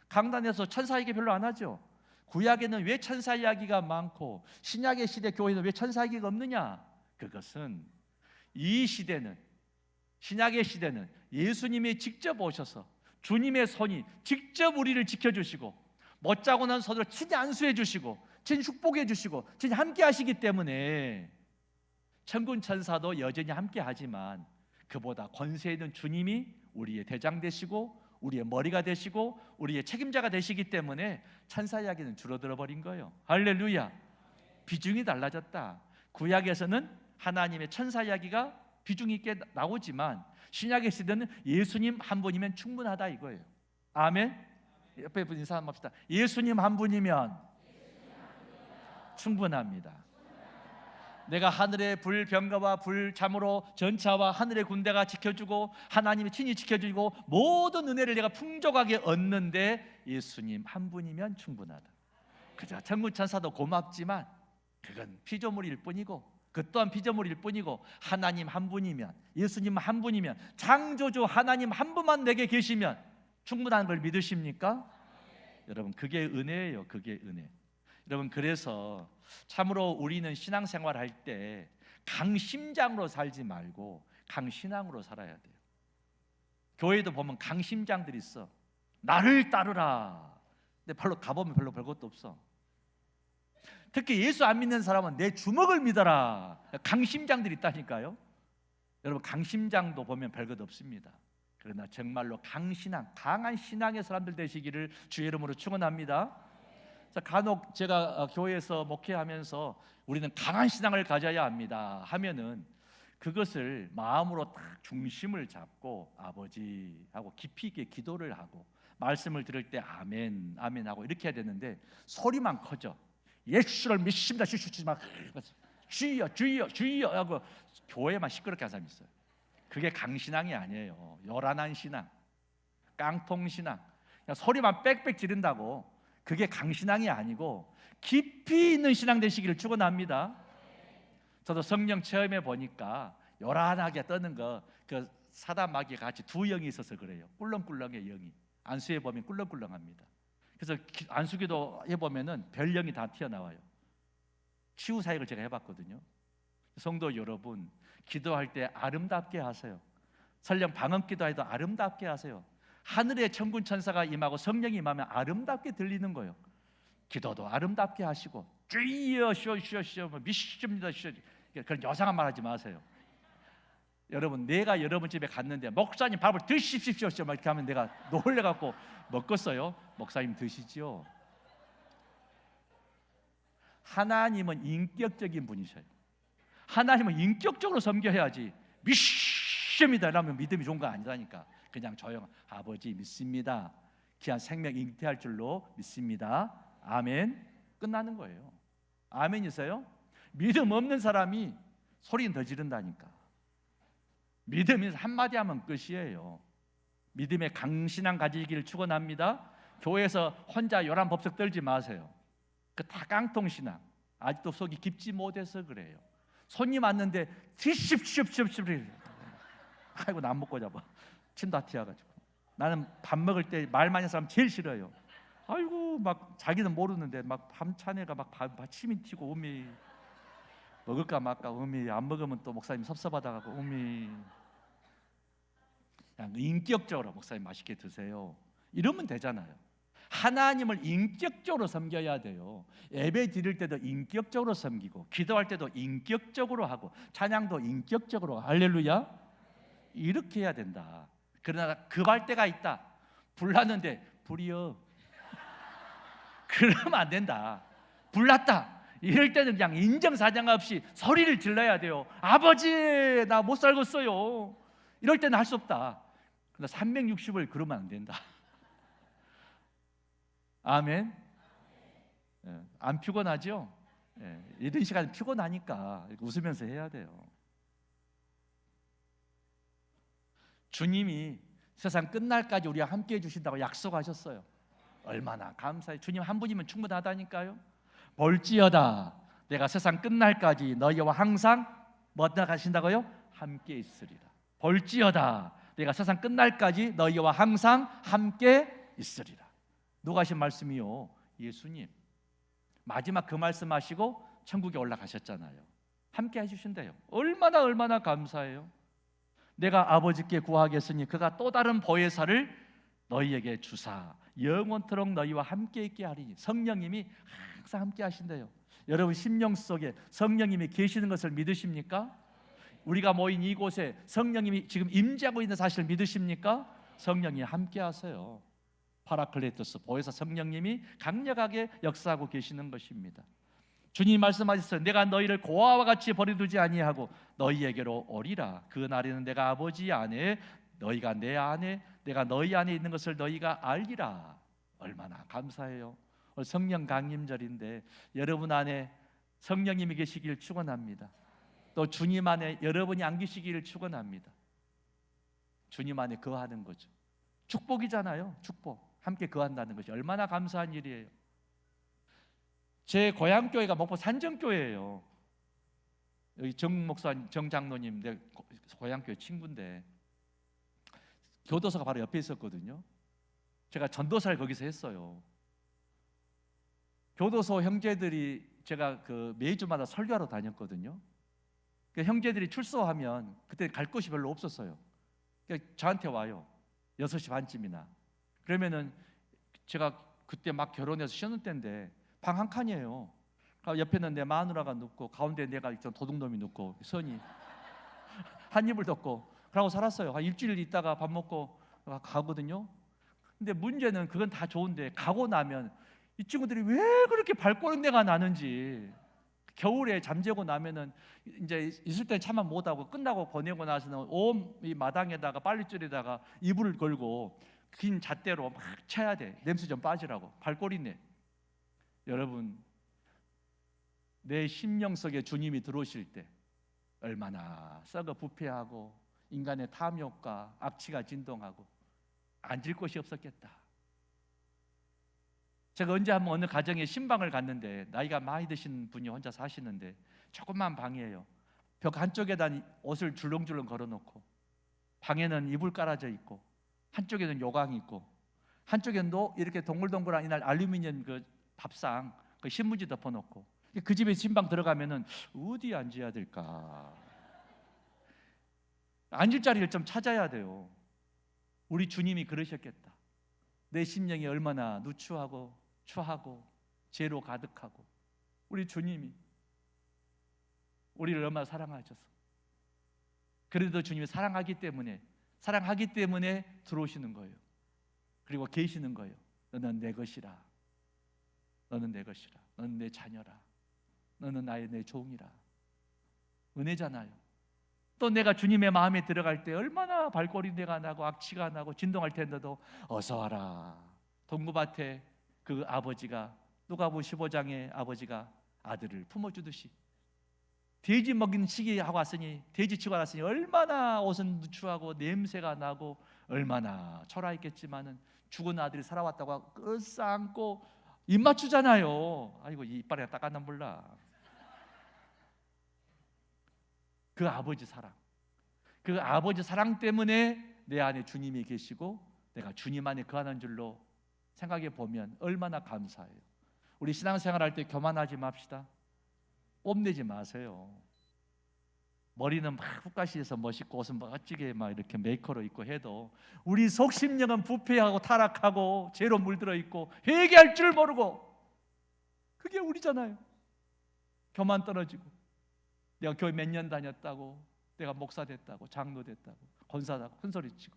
강단에서 천사 이야기 별로 안 하죠. 구약에는 왜 천사 이야기가 많고 신약의 시대 교회는 왜 천사 이야기가 없느냐? 그것은 이 시대는 신약의 시대는 예수님이 직접 오셔서 주님의 손이 직접 우리를 지켜주시고 못자고 난 손으로 친히 안수해 주시고 친히 축복해 주시고 친히 함께 하시기 때문에 천군 천사도 여전히 함께 하지만 그보다 권세 있는 주님이 우리의 대장 되시고 우리의 머리가 되시고 우리의 책임자가 되시기 때문에 천사 이야기는 줄어들어 버린 거예요. 할렐루야. 비중이 달라졌다. 구약에서는 하나님의 천사 이야기가 비중 있게 나오지만 신약의 시대는 예수님 한 분이면 충분하다 이거예요. 아멘. 옆에 분 인사 한번 합시다. 예수님 한 분이면 충분합니다. 내가 하늘의 불병거와 불잠으로 전차와 하늘의 군대가 지켜주고 하나님이 친히 지켜주고 모든 은혜를 내가 풍족하게 얻는데 예수님 한 분이면 충분하다. 그저 천군 천사도 고맙지만 그건 피조물일 뿐이고 그 또한 피조물일 뿐이고 하나님 한 분이면 예수님 한 분이면 창조주 하나님 한 분만 내게 계시면 충분한 걸 믿으십니까? 여러분 그게 은혜예요. 그게 은혜. 여러분 그래서 참으로 우리는 신앙생활 할 때 강심장으로 살지 말고 강신앙으로 살아야 돼요. 교회도 보면 강심장들이 있어. 나를 따르라. 근데 별로 가보면 별로 별것도 없어. 특히 예수 안 믿는 사람은 내 주먹을 믿어라. 강심장들이 있다니까요. 여러분 강심장도 보면 별것 없습니다. 그러나 정말로 강신앙, 강한 신앙의 사람들 되시기를 주의 이름으로 축원합니다. 간혹 제가 교회에서 목회하면서 우리는 강한 신앙을 가져야 합니다 하면은 그것을 마음으로 딱 중심을 잡고 아버지 하고 깊이 있게 기도를 하고 말씀을 들을 때 아멘 아멘 하고 이렇게 해야 되는데 소리만 커져. 예수를 믿습니다. 막 주여 주여 주여 하고 교회만 시끄럽게 하는 사람이 있어요. 그게 강신앙이 아니에요. 요란한 신앙, 깡통 신앙, 그냥 소리만 빽빽 지른다고 그게 강신앙이 아니고 깊이 있는 신앙 되시기를 축원합니다. 저도 성령 체험해 보니까 요란하게 떠는 거 그 사단 마귀가 같이 두 영이 있어서 그래요. 꿀렁꿀렁의 영이 안수해 보면 꿀렁꿀렁합니다. 그래서 안수기도 해보면은 별령이 다 튀어나와요. 치유 사역을 제가 해봤거든요. 성도 여러분, 기도할 때 아름답게 하세요. 설령 방언 기도해도 아름답게 하세요. 하늘의 천군 천사가 임하고 성령이 임하면 아름답게 들리는 거예요. 기도도 아름답게 하시고 주여 쇼쇼쇼 믿습니다. 그런 요상한 말 하지 마세요. 여러분 내가 여러분 집에 갔는데 목사님 밥을 드십시오 막 이렇게 하면 내가 놀래갖고 먹겠어요? 목사님 드시지요. 하나님은 인격적인 분이셔요. 하나님은 인격적으로 섬겨야지 믿습니다 라면 믿음이 좋은 거 아니라니까. 그냥 조용 아버지 믿습니다. 귀한 생명 잉태할 줄로 믿습니다. 아멘. 끝나는 거예요. 아멘이세요? 믿음 없는 사람이 소리는 더 지른다니까. 믿음이 한마디 하면 끝이에요. 믿음의 강신앙 가지기를 축원합니다. 교회에서 혼자 요란 법석 떨지 마세요. 그 다 깡통 신앙. 아직도 속이 깊지 못해서 그래요. 손님 왔는데 드십시오. 아이고 나 안 먹고 잡아. 침 다 튀어가지고. 나는 밥 먹을 때 말 많이 하는 사람 제일 싫어요. 아이고 막 자기는 모르는데 막 밤차내가 막 침이 튀고 어미 먹을까 말까 어미 안 먹으면 또 목사님 섭섭하다고 어미. 그냥 인격적으로 목사님 맛있게 드세요. 이러면 되잖아요. 하나님을 인격적으로 섬겨야 돼요. 예배 드릴 때도 인격적으로 섬기고 기도할 때도 인격적으로 하고 찬양도 인격적으로 할렐루야 이렇게 해야 된다. 그러나 급할 때가 있다. 불났는데 불이요. 그러면 안 된다. 불났다. 이럴 때는 그냥 인정사정 없이 소리를 질러야 돼요. 아버지 나 못 살겠어요. 이럴 때는 할 수 없다. 그러나 360을 그러면 안 된다. 아멘. 안 피곤하죠? 이런 시간 피곤하니까 웃으면서 해야 돼요. 주님이 세상 끝날까지 우리와 함께 해주신다고 약속하셨어요. 얼마나 감사해요. 주님 한 분이면 충분하다니까요. 볼지어다 내가 세상 끝날까지 너희와 항상 뭐다 가신다고요? 함께 있으리라. 볼지어다 내가 세상 끝날까지 너희와 항상 함께 있으리라. 누가 하신 말씀이요? 예수님. 마지막 그 말씀하시고 천국에 올라가셨잖아요. 함께 해주신대요. 얼마나 감사해요. 내가 아버지께 구하겠으니 그가 또 다른 보혜사를 너희에게 주사 영원토록 너희와 함께 있게 하리니. 성령님이 항상 함께 하신대요. 여러분 심령 속에 성령님이 계시는 것을 믿으십니까? 우리가 모인 이곳에 성령님이 지금 임재하고 있는 사실을 믿으십니까? 성령이 함께 하세요. 파라클레토스, 보혜사 성령님이 강력하게 역사하고 계시는 것입니다. 주님 말씀하셨어요. 내가 너희를 고아와 같이 버려두지 아니하고 너희에게로 오리라. 그 날에는 내가 아버지 안에, 너희가 내 안에, 내가 너희 안에 있는 것을 너희가 알리라. 얼마나 감사해요. 오늘 성령 강림절인데 여러분 안에 성령님이 계시길 축원합니다. 또 주님 안에 여러분이 안 계시기를 축원합니다. 주님 안에 거하는 거죠. 축복이잖아요. 축복. 함께 거한다는 것이 얼마나 감사한 일이에요. 제 고향 교회가 목포 산정교회예요. 여기 정 목사, 정 장로님 내 고향 교회 친구인데 교도소가 바로 옆에 있었거든요. 제가 전도사를 거기서 했어요. 교도소 형제들이 제가 그 매주마다 설교하러 다녔거든요. 그 형제들이 출소하면 그때 갈 곳이 별로 없었어요. 그러니까 저한테 와요. 6시 반쯤이나. 그러면은 제가 그때 막 결혼해서 쉬는 때인데 방 한 칸이에요. 옆에는 내 마누라가 눕고 가운데 내가 있던 도둑놈이 눕고 선이 한 입을 덮고 그러고 살았어요. 한 일주일 있다가 밥 먹고 가거든요. 근데 문제는 그건 다 좋은데 가고 나면 이 친구들이 왜 그렇게 발꼬는내가 나는지, 겨울에 잠재고 나면은 이제 있을 때 차마 못하고 끝나고 보내고 나서는 온 이 마당에다가 빨랫줄에다가 이불을 걸고 긴 잣대로 막 쳐야 돼. 냄새 좀 빠지라고. 발꼬리네. 여러분, 내 심령 속에 주님이 들어오실 때 얼마나 썩어 부패하고 인간의 탐욕과 악취가 진동하고 앉을 곳이 없었겠다. 제가 언제 한번 어느 가정에 신방을 갔는데 나이가 많이 드신 분이 혼자 사시는데 조그만 방이에요. 벽 한쪽에다 옷을 줄렁줄렁 걸어놓고 방에는 이불 깔아져 있고 한쪽에는 요강이 있고 한쪽에는 이렇게 동글동글한 이날 알루미늄 그 밥상 그 신문지 덮어놓고 그 집에 신방 들어가면은 어디 앉아야 될까? 앉을 자리를 좀 찾아야 돼요. 우리 주님이 그러셨겠다. 내 심령이 얼마나 누추하고 추하고 죄로 가득하고 우리 주님이 우리를 얼마나 사랑하셔서, 그래도 주님이 사랑하기 때문에 들어오시는 거예요. 그리고 계시는 거예요. 너는 내 것이라. 너는 내 것이라. 너는 내 자녀라. 너는 내 종이라. 은혜잖아요. 또 내가 주님의 마음에 들어갈 때 얼마나 발꼬리내가 나고 악취가 나고 진동할 텐데도 어서 와라. 동구밭에 그 아버지가, 누가복음 15장의 아버지가 아들을 품어주듯이 돼지 먹이는 시기하고 왔으니, 돼지 치고 왔으니 얼마나 옷은 누추하고 냄새가 나고 얼마나 초라했겠지만은 죽은 아들이 살아왔다고 끌싸안고 입 맞추잖아요. 아이고 이빨에 닦았나 몰라. 그 아버지 사랑, 그 아버지 사랑 때문에 내 안에 주님이 계시고 내가 주님 안에 거하는 줄로 생각해 보면 얼마나 감사해요. 우리 신앙생활할 때 교만하지 맙시다. 뽐내지 마세요. 머리는 막 훅가시해서 멋있고 옷은 멋지게 막 이렇게 메이커로 입고 해도 우리 속심령은 부패하고 타락하고 죄로 물들어 있고 회개할 줄 모르고, 그게 우리잖아요. 교만 떨어지고 내가 교회 몇 년 다녔다고, 내가 목사 됐다고, 장로 됐다고, 권사다고 큰소리치고.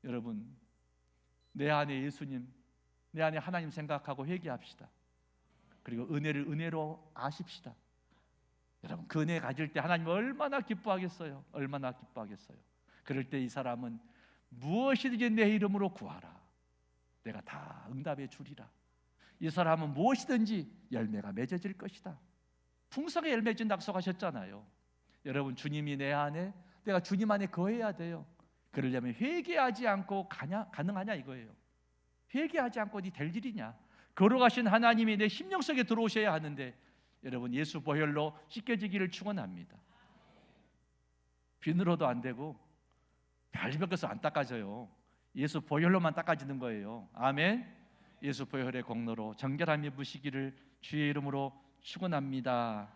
여러분, 내 안에 예수님, 내 안에 하나님 생각하고 회개합시다. 그리고 은혜를 은혜로 아십시다. 여러분, 그 은혜 가질 때 하나님 얼마나 기뻐하겠어요. 얼마나 기뻐하겠어요. 그럴 때 이 사람은 무엇이든지 내 이름으로 구하라. 내가 다 응답해 주리라. 이 사람은 무엇이든지 열매가 맺어질 것이다. 풍성의 열매 준 약속하셨잖아요. 여러분, 주님이 내 안에, 내가 주님 안에 거해야 돼요. 그러려면 회개하지 않고 가능하냐 이거예요. 회개하지 않고 어디 될 일이냐. 거룩하신 하나님이 내 심령 속에 들어오셔야 하는데, 여러분, 예수 보혈로 씻겨지기를 축원합니다. 비누로도 안 되고 별별 것은 안 닦아져요. 예수 보혈로만 닦아지는 거예요. 아멘. 예수 보혈의 공로로 정결함이 부시기를 주의 이름으로 축원합니다.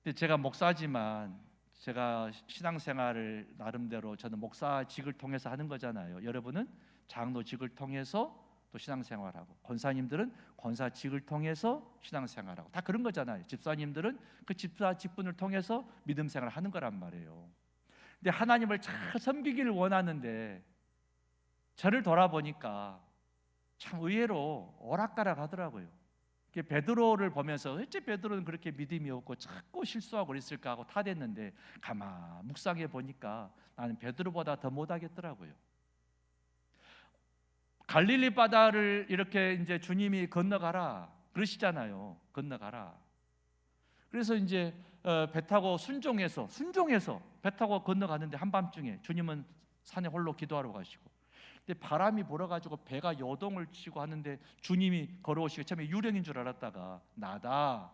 근데 제가 목사지만 제가 신앙생활을 나름대로 저는 목사직을 통해서 하는 거잖아요. 여러분은 장로직을 통해서 또 신앙생활하고, 권사님들은 권사직을 통해서 신앙생활하고, 다 그런 거잖아요. 집사님들은 그 집사 직분을 통해서 믿음 생활을 하는 거란 말이에요. 근데 하나님을 잘 섬기기를 원하는데 저를 돌아보니까 참 의외로 오락가락 하더라고요. 베드로를 보면서 어째 베드로는 그렇게 믿음이 없고 자꾸 실수하고 그랬을까 하고 탓했는데, 가만 묵상해 보니까 나는 베드로보다 더 못하겠더라고요. 갈릴리 바다를 이렇게 이제 주님이 건너가라 그러시잖아요. 건너가라. 그래서 이제 배 타고 순종해서 배 타고 건너가는데, 한밤중에 주님은 산에 홀로 기도하러 가시고, 근데 바람이 불어가지고 배가 요동을 치고 하는데 주님이 걸어오시고, 처음에 유령인 줄 알았다가 나다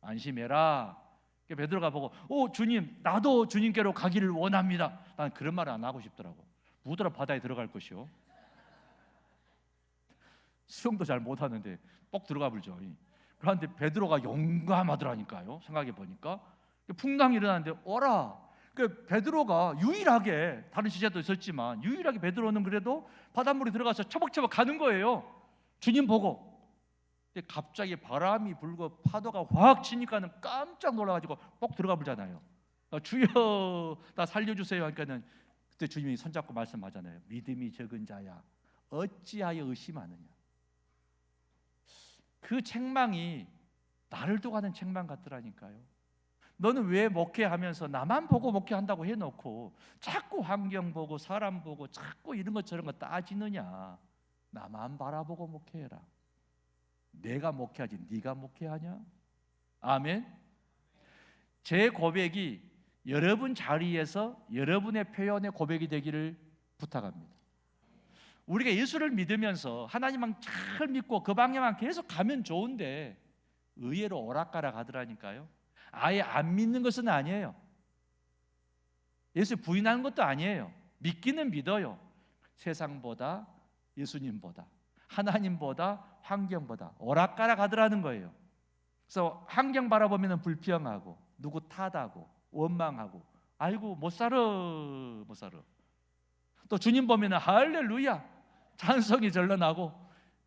안심해라. 베드로가 보고 주님, 나도 주님께로 가기를 원합니다. 난 그런 말을 안 하고 싶더라고. 무더러 바다에 들어갈 것이요. 수영도 잘 못하는데 뻑 들어가 불죠. 그런데 베드로가 용감하더라니까요. 생각해 보니까 풍랑이 일어나는데 오라. 그 베드로가 유일하게, 다른 지자도 있었지만 유일하게 베드로는 그래도 바닷물에 들어가서 처벅처벅 가는 거예요. 주님 보고. 근데 갑자기 바람이 불고 파도가 확 치니까는 깜짝 놀라가지고 뻑 들어가 보잖아요. 주여 나 살려주세요 하니까는 그때 주님이 손잡고 말씀하잖아요. 믿음이 적은 자야 어찌하여 의심하느냐. 그 책망이 나를 두고 하는 책망 같더라니까요. 너는 왜 목회하면서 나만 보고 목회한다고 해놓고 자꾸 환경 보고 사람 보고 자꾸 이런 것 저런 거 따지느냐. 나만 바라보고 목회해라. 내가 목회하지 네가 목회하냐? 아멘. 제 고백이 여러분 자리에서 여러분의 표현의 고백이 되기를 부탁합니다. 우리가 예수를 믿으면서 하나님만 잘 믿고 그 방향만 계속 가면 좋은데 의외로 오락가락 하더라니까요. 아예 안 믿는 것은 아니에요. 예수 부인하는 것도 아니에요. 믿기는 믿어요. 세상보다 예수님보다 하나님보다 환경보다 오락가락 하더라는 거예요. 그래서 환경 바라보면 불평하고 누구 탓하고 원망하고 아이고 못 살아. 또 주님 보면 할렐루야 찬성이 절로 나고,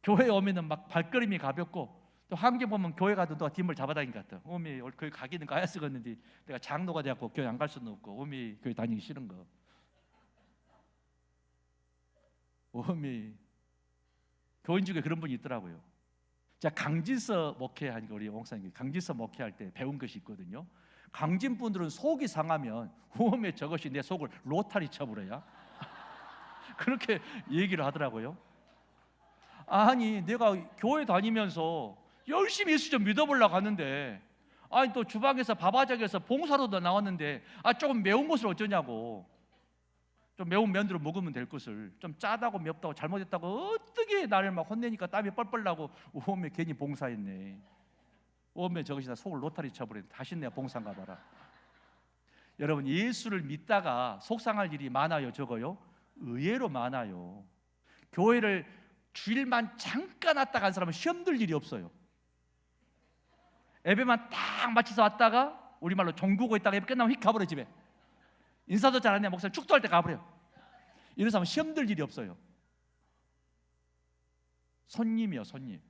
교회 오면 막 발걸음이 가볍고, 또 환경 보면 교회 가도 또 뒷물 잡아다닌 것 같아. 어미 교회 가기는 가야 쓰겠는데 내가 장로가 돼갖고 교회 안 갈 수는 없고 어미 교회 다니기 싫은 거. 어미 교인 중에 그런 분이 있더라고요. 제가 강진서 목회하니까 우리 목사님 강진서 목회할 때 배운 것이 있거든요. 강진 분들은 속이 상하면 어미 저것이 내 속을 로타리 쳐버려야 그렇게 얘기를 하더라고요. 아니 내가 교회 다니면서 열심히 예수 좀 믿어보려고 하는데, 아니 또 주방에서 밥아작에서 봉사로도 나왔는데 조금 매운 것을 어쩌냐고. 좀 매운 면으로 먹으면 될 것을 좀 짜다고 맵다고 잘못했다고 어떻게 나를 막 혼내니까 땀이 뻘뻘 나고, 오메 괜히 봉사했네. 오메 저것이 나 속을 로타리 쳐버렸네. 다시 내가 봉사인가 봐라. 여러분 예수를 믿다가 속상할 일이 많아요 적어요? 의외로 많아요. 교회를 주일만 잠깐 왔다 간 사람은 시험 들 일이 없어요. 예배만 딱 마쳐서 왔다가 우리말로 종구고 있다가 예배 끝나면 휙 가버려. 집에 인사도 잘 안 해. 목사님 축도할 때 가버려. 이런 사람은 시험 들 일이 없어요. 손님이요 손님.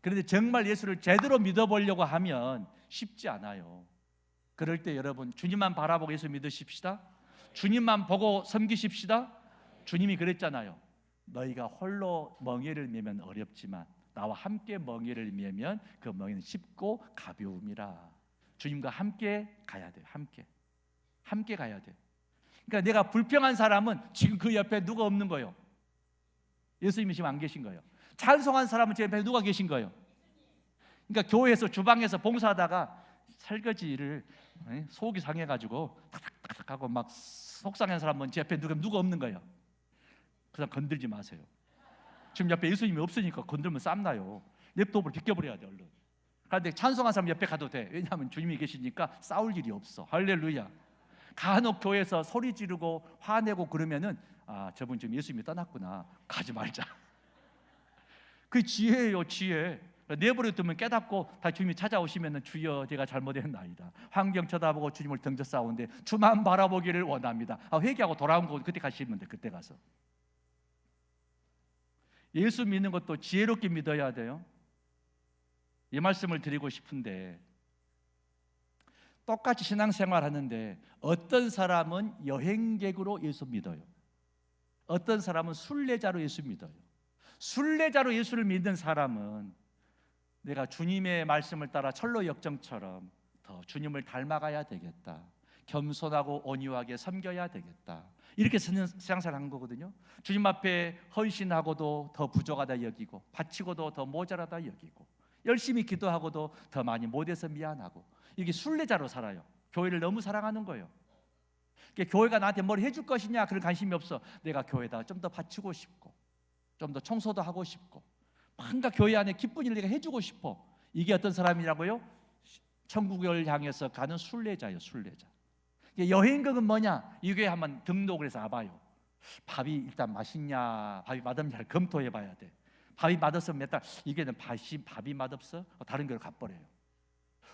그런데 정말 예수를 제대로 믿어보려고 하면 쉽지 않아요. 그럴 때 여러분 주님만 바라보고 예수 믿으십시다. 주님만 보고 섬기십시다. 주님이 그랬잖아요. 너희가 홀로 멍에를 메면 어렵지만 나와 함께 멍에를 메면 그 멍에는 쉽고 가벼움이라. 주님과 함께 가야 돼요. 함께 가야 돼요. 그러니까 내가 불평한 사람은 지금 그 옆에 누가 없는 거예요. 예수님이 지금 안 계신 거예요. 찬송한 사람은 제 옆에 누가 계신 거예요. 그러니까 교회에서 주방에서 봉사하다가 설거지를 속이 상해가지고 탁탁탁 하고 막 속상한 사람은 제 옆에 누가 없는 거예요. 그냥 건들지 마세요. 지금 옆에 예수님이 없으니까 건들면 쌈나요. 랩톱을 비껴버려야 돼 얼른. 그런데 찬송한 사람 옆에 가도 돼. 왜냐하면 주님이 계시니까 싸울 일이 없어. 할렐루야. 간혹 교회에서 소리 지르고 화내고 그러면은 저분 지금 예수님이 떠났구나. 가지 말자. 그 지혜예요 지혜. 내버려 두면 깨닫고 다 주님이 찾아오시면 주여 제가 잘못했나이다. 환경 쳐다보고 주님을 던져 싸우는데 주만 바라보기를 원합니다. 회개하고 돌아온 거 그때 가시면 돼. 그때 가서 예수 믿는 것도 지혜롭게 믿어야 돼요. 이 말씀을 드리고 싶은데, 똑같이 신앙생활 하는데 어떤 사람은 여행객으로 예수 믿어요. 어떤 사람은 순례자로 예수 믿어요. 순례자로 예수를 믿는 사람은 내가 주님의 말씀을 따라 철로 역정처럼 더 주님을 닮아가야 되겠다, 겸손하고 온유하게 섬겨야 되겠다, 이렇게 신앙생활을 한 거거든요. 주님 앞에 헌신하고도 더 부족하다 여기고, 바치고도 더 모자라다 여기고, 열심히 기도하고도 더 많이 못해서 미안하고, 이게 순례자로 살아요. 교회를 너무 사랑하는 거예요. 그러니까 교회가 나한테 뭘 해줄 것이냐 그런 관심이 없어. 내가 교회에다 좀 더 바치고 싶고, 좀 더 청소도 하고 싶고, 뭔가 교회 안에 기쁜 일을 내가 해주고 싶어. 이게 어떤 사람이라고요? 천국을 향해서 가는 순례자예요. 순례자. 여행객은 뭐냐? 이 교회 한번 등록을 해서 와봐요. 밥이 일단 맛있냐, 밥이 맛없냐를 검토해 봐야 돼. 밥이 맛없으면 몇 달, 이 교회는 밥이 맛없어? 다른 교회로 가버려요.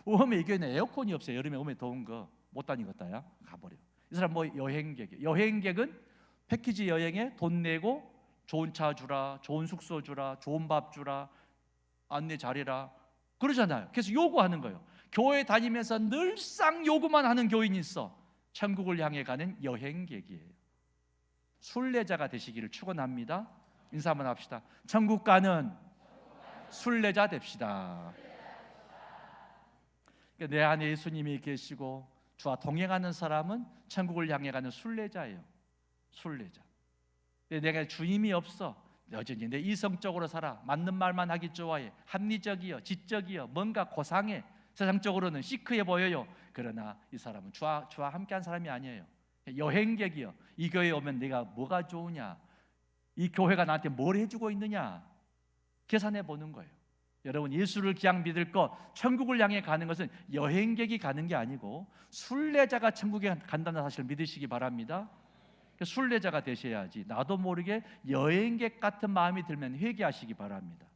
오면 이 교회는 에어컨이 없어요. 여름에 오면 더운 거 못 다니겠다야 가버려. 이 사람 뭐 여행객이에요. 여행객은 패키지 여행에 돈 내고 좋은 차 주라, 좋은 숙소 주라, 좋은 밥 주라, 안내 잘해라 그러잖아요. 그래서 요구하는 거예요. 교회 다니면서 늘상 요구만 하는 교인이 있어. 천국을 향해 가는 여행객이에요. 순례자가 되시기를 축원합니다. 인사 한번 합시다. 천국 가는 순례자 됩시다. 내 안에 예수님이 계시고 주와 동행하는 사람은 천국을 향해 가는 순례자예요. 순례자. 내가 주님이 없어, 여전히 내 이성적으로 살아, 맞는 말만 하기 좋아해, 합리적이요, 지적이요, 뭔가 고상해, 세상적으로는 시크해 보여요. 그러나 이 사람은 주와 함께한 사람이 아니에요. 여행객이요. 이 교회에 오면 내가 뭐가 좋으냐, 이 교회가 나한테 뭘 해주고 있느냐 계산해 보는 거예요. 여러분, 예수를 그냥 믿을 것, 천국을 향해 가는 것은 여행객이 가는 게 아니고 순례자가 천국에 간다는 사실을 믿으시기 바랍니다. 순례자가 되셔야지 나도 모르게 여행객 같은 마음이 들면 회개하시기 바랍니다.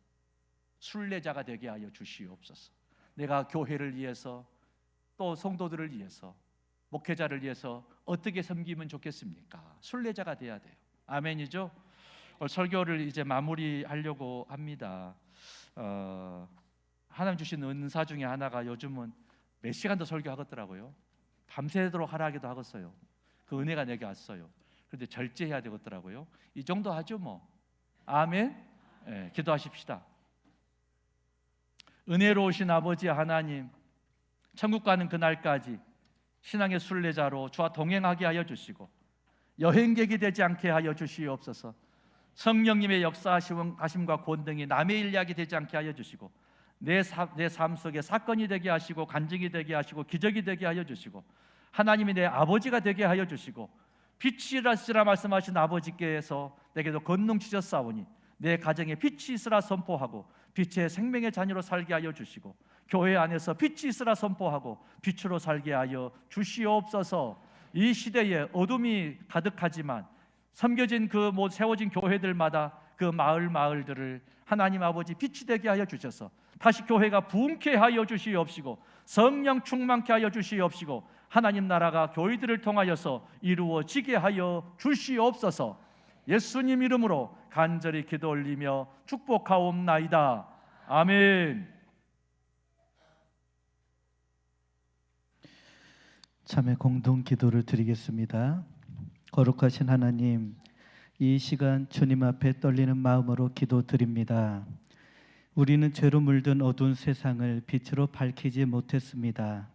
순례자가 되게 하여 주시옵소서. 내가 교회를 위해서, 또 성도들을 위해서, 목회자를 위해서 어떻게 섬기면 좋겠습니까? 순례자가 돼야 돼요. 아멘이죠? 설교를 이제 마무리하려고 합니다. 하나님 주신 은사 중에 하나가 요즘은 몇 시간도 설교하겠더라고요. 밤새도록 하라 하기도 하겠어요. 그 은혜가 내게 왔어요. 그런데 절제해야 되겠더라고요. 이 정도 하죠 뭐. 아멘. 네, 기도하십시다. 은혜로우신 아버지 하나님, 천국 가는 그날까지 신앙의 순례자로 주와 동행하게 하여 주시고 여행객이 되지 않게 하여 주시옵소서. 성령님의 역사하심과 권능이 남의 일약이 되지 않게 하여 주시고 내 삶 속에 사건이 되게 하시고 간증이 되게 하시고 기적이 되게 하여 주시고 하나님이 내 아버지가 되게 하여 주시고 빛이라 말씀하신 아버지께서 내게도 권능 주셨사오니 내 가정에 빛이 있으라 선포하고 빛의 생명의 자녀로 살게 하여 주시고 교회 안에서 빛이 있으라 선포하고 빛으로 살게 하여 주시옵소서. 이 시대에 어둠이 가득하지만 섬겨진 그 세워진 교회들마다 그 마을들을 하나님 아버지 빛이 되게 하여 주셔서 다시 교회가 부흥케 하여 주시옵시고 성령 충만케 하여 주시옵시고 하나님 나라가 교회들을 통하여서 이루어지게 하여 주시옵소서. 예수님 이름으로 간절히 기도 올리며 축복하옵나이다. 아멘. 참회 공동 기도를 드리겠습니다. 거룩하신 하나님, 이 시간 주님 앞에 떨리는 마음으로 기도드립니다. 우리는 죄로 물든 어두운 세상을 빛으로 밝히지 못했습니다.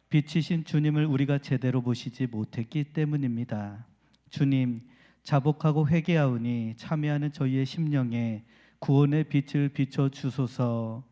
빛이신 주님을 우리가 제대로 보시지 못했기 때문입니다. 주님, 자복하고 회개하오니 참여하는 저희의 심령에 구원의 빛을 비춰 주소서.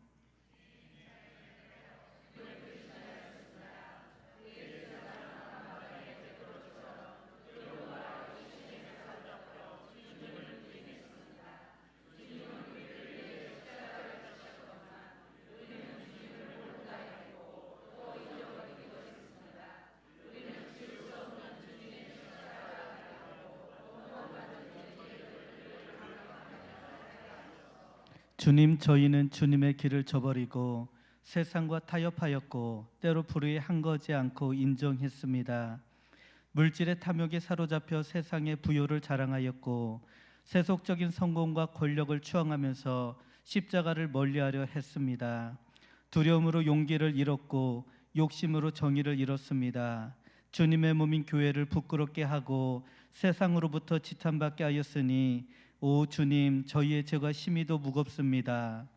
주님, 저희는 주님의 길을 저버리고 세상과 타협하였고 때로 불의에 한거지 않고 인정했습니다. 물질의 탐욕에 사로잡혀 세상의 부요를 자랑하였고 세속적인 성공과 권력을 추앙하면서 십자가를 멀리하려 했습니다. 두려움으로 용기를 잃었고 욕심으로 정의를 잃었습니다. 주님의 몸인 교회를 부끄럽게 하고 세상으로부터 지탄받게 하였으니 오 주님, 저희의 죄가 심히도 무겁습니다.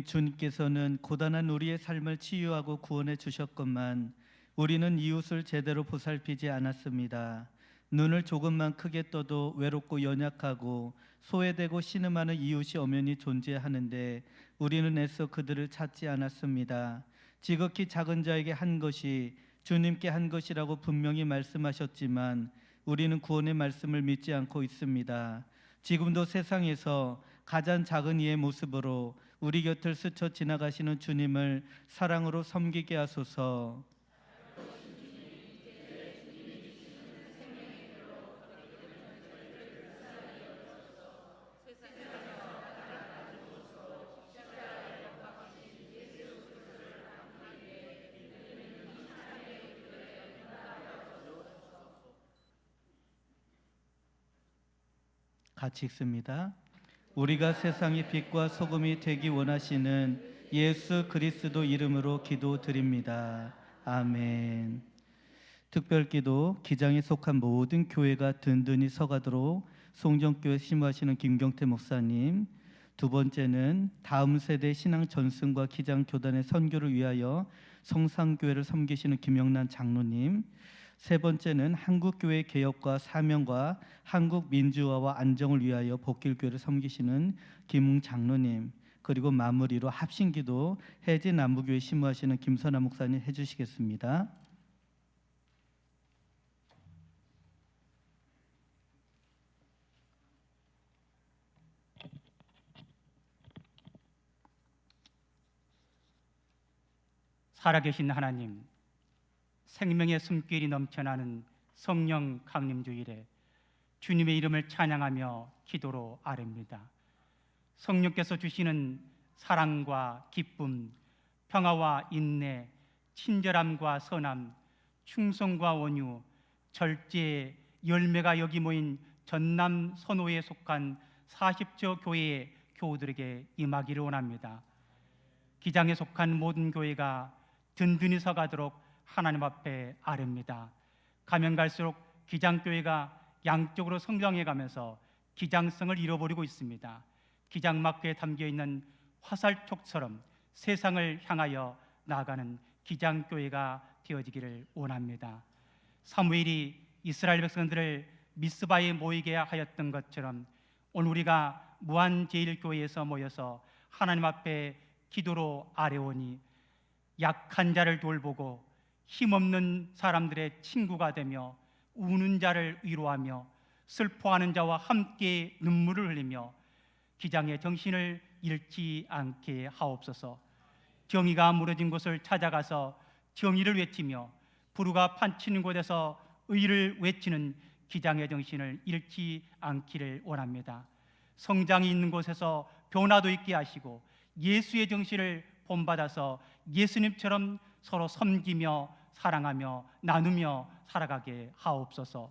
주님께서는 고단한 우리의 삶을 치유하고 구원해 주셨건만 우리는 이웃을 제대로 보살피지 않았습니다. 눈을 조금만 크게 떠도 외롭고 연약하고 소외되고 신음하는 이웃이 엄연히 존재하는데 우리는 애써 그들을 찾지 않았습니다. 지극히 작은 자에게 한 것이 주님께 한 것이라고 분명히 말씀하셨지만 우리는 구원의 말씀을 믿지 않고 있습니다. 지금도 세상에서 가장 작은 이의 모습으로 우리 곁을 스쳐 지나가시는 주님을 사랑으로 섬기게 하소서. 같이 읽습니다. 우리가 세상의 빛과 소금이 되기 원하시는 예수 그리스도 이름으로 기도드립니다. 아멘. 특별기도 기장에 속한 모든 교회가 든든히 서가도록 송정교회 심우하시는 김경태 목사님, 두 번째는 다음 세대 신앙 전승과 기장 교단의 선교를 위하여 성상교회를 섬기시는 김영란 장로님, 세 번째는 한국교회 개혁과 사명과 한국 민주화와 안정을 위하여 복길교회를 섬기시는 김웅 장로님, 그리고 마무리로 합심기도 해진 남부교회 심우하시는 김선아 목사님 해주시겠습니다. 살아계신 하나님, 생명의 숨길이 넘쳐나는 성령 강림주일에 주님의 이름을 찬양하며 기도로 아뢰입니다. 성령께서 주시는 사랑과 기쁨, 평화와 인내, 친절함과 선함, 충성과 온유, 절제, 열매가 여기 모인 전남 선호에 속한 40조 교회의 교우들에게 임하기를 원합니다. 기장에 속한 모든 교회가 든든히 서가도록 하나님 앞에 아뢰입니다. 가면 갈수록 기장교회가 양쪽으로 성장해가면서 기장성을 잃어버리고 있습니다. 기장마크에 담겨있는 화살촉처럼 세상을 향하여 나아가는 기장교회가 되어지기를 원합니다. 사무엘이 이스라엘 백성들을 미스바에 모이게 하였던 것처럼 오늘 우리가 무한제일교회에서 모여서 하나님 앞에 기도로 아뢰오니 약한 자를 돌보고 힘없는 사람들의 친구가 되며 우는 자를 위로하며 슬퍼하는 자와 함께 눈물을 흘리며 기장의 정신을 잃지 않게 하옵소서. 정의가 무너진 곳을 찾아가서 정의를 외치며 불의가 판치는 곳에서 의를 외치는 기장의 정신을 잃지 않기를 원합니다. 성장이 있는 곳에서 변화도 있게 하시고 예수의 정신을 본받아서 예수님처럼 서로 섬기며 사랑하며 나누며 살아가게 하옵소서.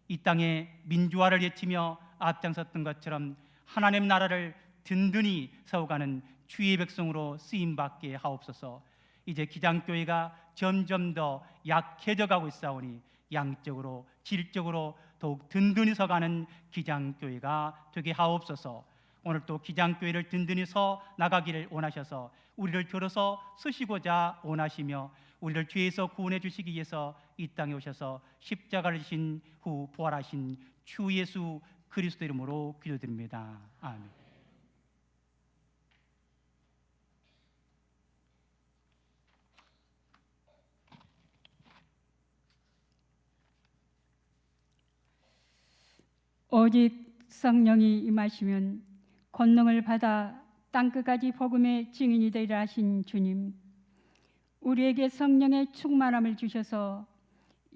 이 땅에 민주화를 외치며 앞장섰던 것처럼 하나님 나라를 든든히 세워가는 주의 백성으로 쓰임받게 하옵소서. 이제 기장교회가 점점 더 약해져 가고 있사오니 양적으로 질적으로 더욱 든든히 서가는 기장교회가 되게 하옵소서. 오늘 또 기장교회를 든든히 서 나가기를 원하셔서 우리를 들어서 쓰시고자 원하시며 우리를 죄에서 구원해 주시기 위해서 이 땅에 오셔서 십자가를 지신 후 부활하신 주 예수 그리스도 이름으로 기도드립니다. 아멘. 오직 성령이 임하시면 권능을 받아 땅끝까지 복음의 증인이 되리라 하신 주님, 우리에게 성령의 충만함을 주셔서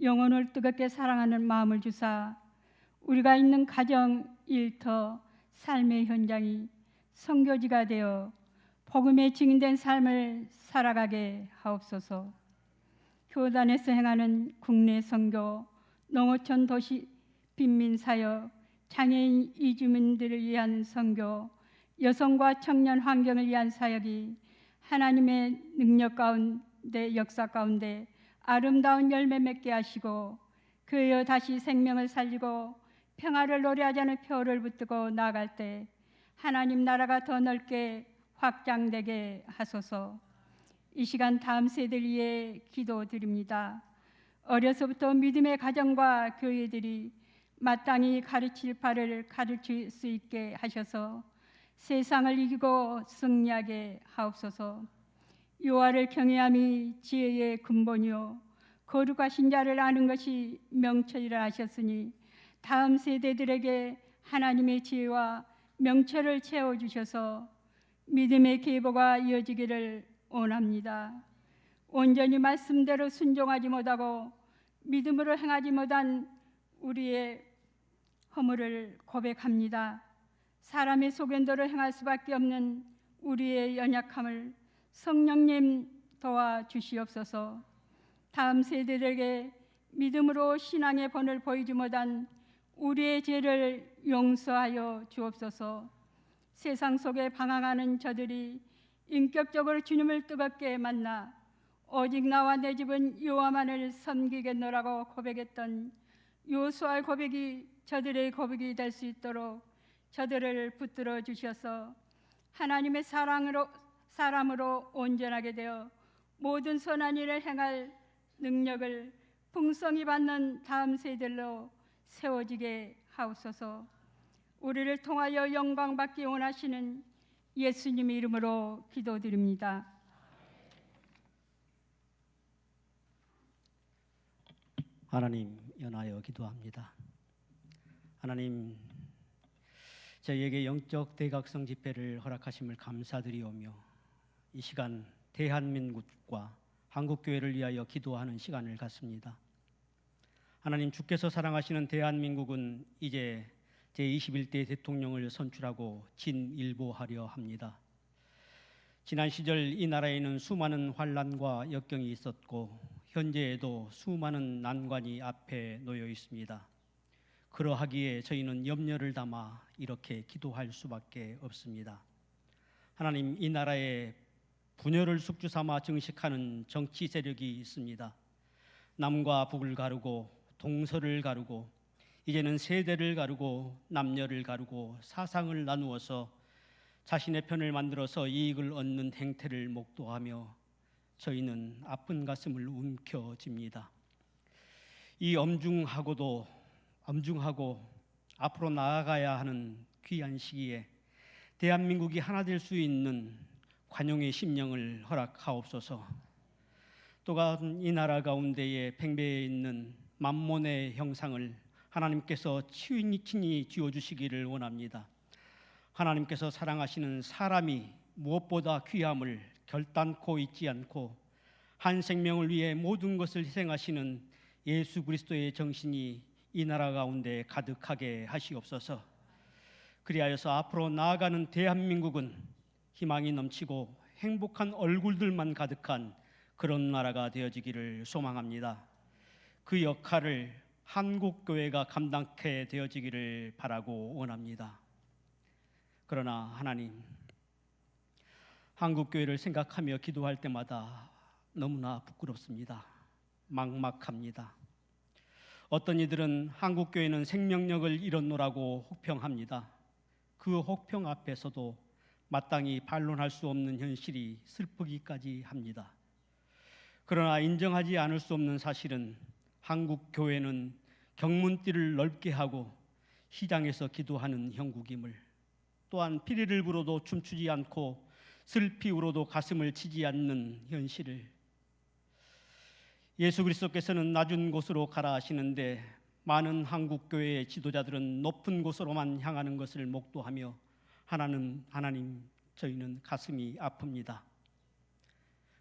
영혼을 뜨겁게 사랑하는 마음을 주사 우리가 있는 가정, 일터, 삶의 현장이 선교지가 되어 복음의 증인된 삶을 살아가게 하옵소서. 교단에서 행하는 국내 선교, 농어촌 도시 빈민 사역, 장애인 이주민들을 위한 선교, 여성과 청년 환경을 위한 사역이 하나님의 능력 가운데, 역사 가운데 아름다운 열매 맺게 하시고 그여 다시 생명을 살리고 평화를 노래하자는 표를 붙들고 나아갈 때 하나님 나라가 더 넓게 확장되게 하소서. 이 시간 다음 세대를 위해 기도드립니다. 어려서부터 믿음의 가정과 교회들이 마땅히 가르칠 바를 가르칠 수 있게 하셔서 세상을 이기고 승리하게 하옵소서. 요하를 경외함이 지혜의 근본이요 거룩하신 자를 아는 것이 명철이라 하셨으니 다음 세대들에게 하나님의 지혜와 명철을 채워주셔서 믿음의 계보가 이어지기를 원합니다. 온전히 말씀대로 순종하지 못하고 믿음으로 행하지 못한 우리의 허물을 고백합니다. 사람의 소견대로 행할 수밖에 없는 우리의 연약함을 성령님 도와주시옵소서. 다음 세대들에게 믿음으로 신앙의 본을 보이지 못한 우리의 죄를 용서하여 주옵소서. 세상 속에 방황하는 저들이 인격적으로 주님을 뜨겁게 만나 오직 나와 내 집은 여호와만을 섬기겠노라고 고백했던 요수아의 고백이 저들의 고백이 될 수 있도록 저들을 붙들어 주셔서 하나님의 사람으로 온전하게 되어 모든 선한 일을 행할 능력을 풍성히 받는 다음 세대로 세워지게 하옵소서. 우리를 통하여 영광 받기 원하시는 예수님 이름으로 기도드립니다. 하나님 연하여 기도합니다. 하나님, 저희에게 영적 대각성 집회를 허락하심을 감사드리오며 이 시간 대한민국과 한국교회를 위하여 기도하는 시간을 갖습니다. 하나님, 주께서 사랑하시는 대한민국은 이제 제21대 대통령을 선출하고 진일보하려 합니다. 지난 시절 이 나라에는 수많은 환난과 역경이 있었고 현재에도 수많은 난관이 앞에 놓여 있습니다. 그러하기에 저희는 염려를 담아 이렇게 기도할 수밖에 없습니다. 하나님, 이 나라에 분열을 숙주 삼아 증식하는 정치 세력이 있습니다. 남과 북을 가르고 동서를 가르고 이제는 세대를 가르고 남녀를 가르고 사상을 나누어서 자신의 편을 만들어서 이익을 얻는 행태를 목도하며 저희는 아픈 가슴을 움켜쥡니다. 이 엄중하고 앞으로 나아가야 하는 귀한 시기에 대한민국이 하나 될 수 있는 관용의 심령을 허락하옵소서. 또한 이 나라 가운데에 팽배해 있는 만몬의 형상을 하나님께서 친히 지어주시기를 원합니다. 하나님께서 사랑하시는 사람이 무엇보다 귀함을 결단코 잊지 않고 한 생명을 위해 모든 것을 희생하시는 예수 그리스도의 정신이 이 나라 가운데 가득하게 하시옵소서. 그리하여서 앞으로 나아가는 대한민국은 희망이 넘치고 행복한 얼굴들만 가득한 그런 나라가 되어지기를 소망합니다. 그 역할을 한국교회가 감당케 되어지기를 바라고 원합니다. 그러나 하나님, 한국교회를 생각하며 기도할 때마다 너무나 부끄럽습니다. 막막합니다. 어떤 이들은 한국교회는 생명력을 잃었노라고 혹평합니다. 그 혹평 앞에서도 마땅히 반론할 수 없는 현실이 슬프기까지 합니다. 그러나 인정하지 않을 수 없는 사실은 한국교회는 경문띠를 넓게 하고 시장에서 기도하는 형국임을, 또한 피리를 불어도 춤추지 않고 슬피 울어도 가슴을 치지 않는 현실을, 예수 그리스도께서는 낮은 곳으로 가라 하시는데 많은 한국 교회의 지도자들은 높은 곳으로만 향하는 것을 목도하며 하나님 저희는 가슴이 아픕니다.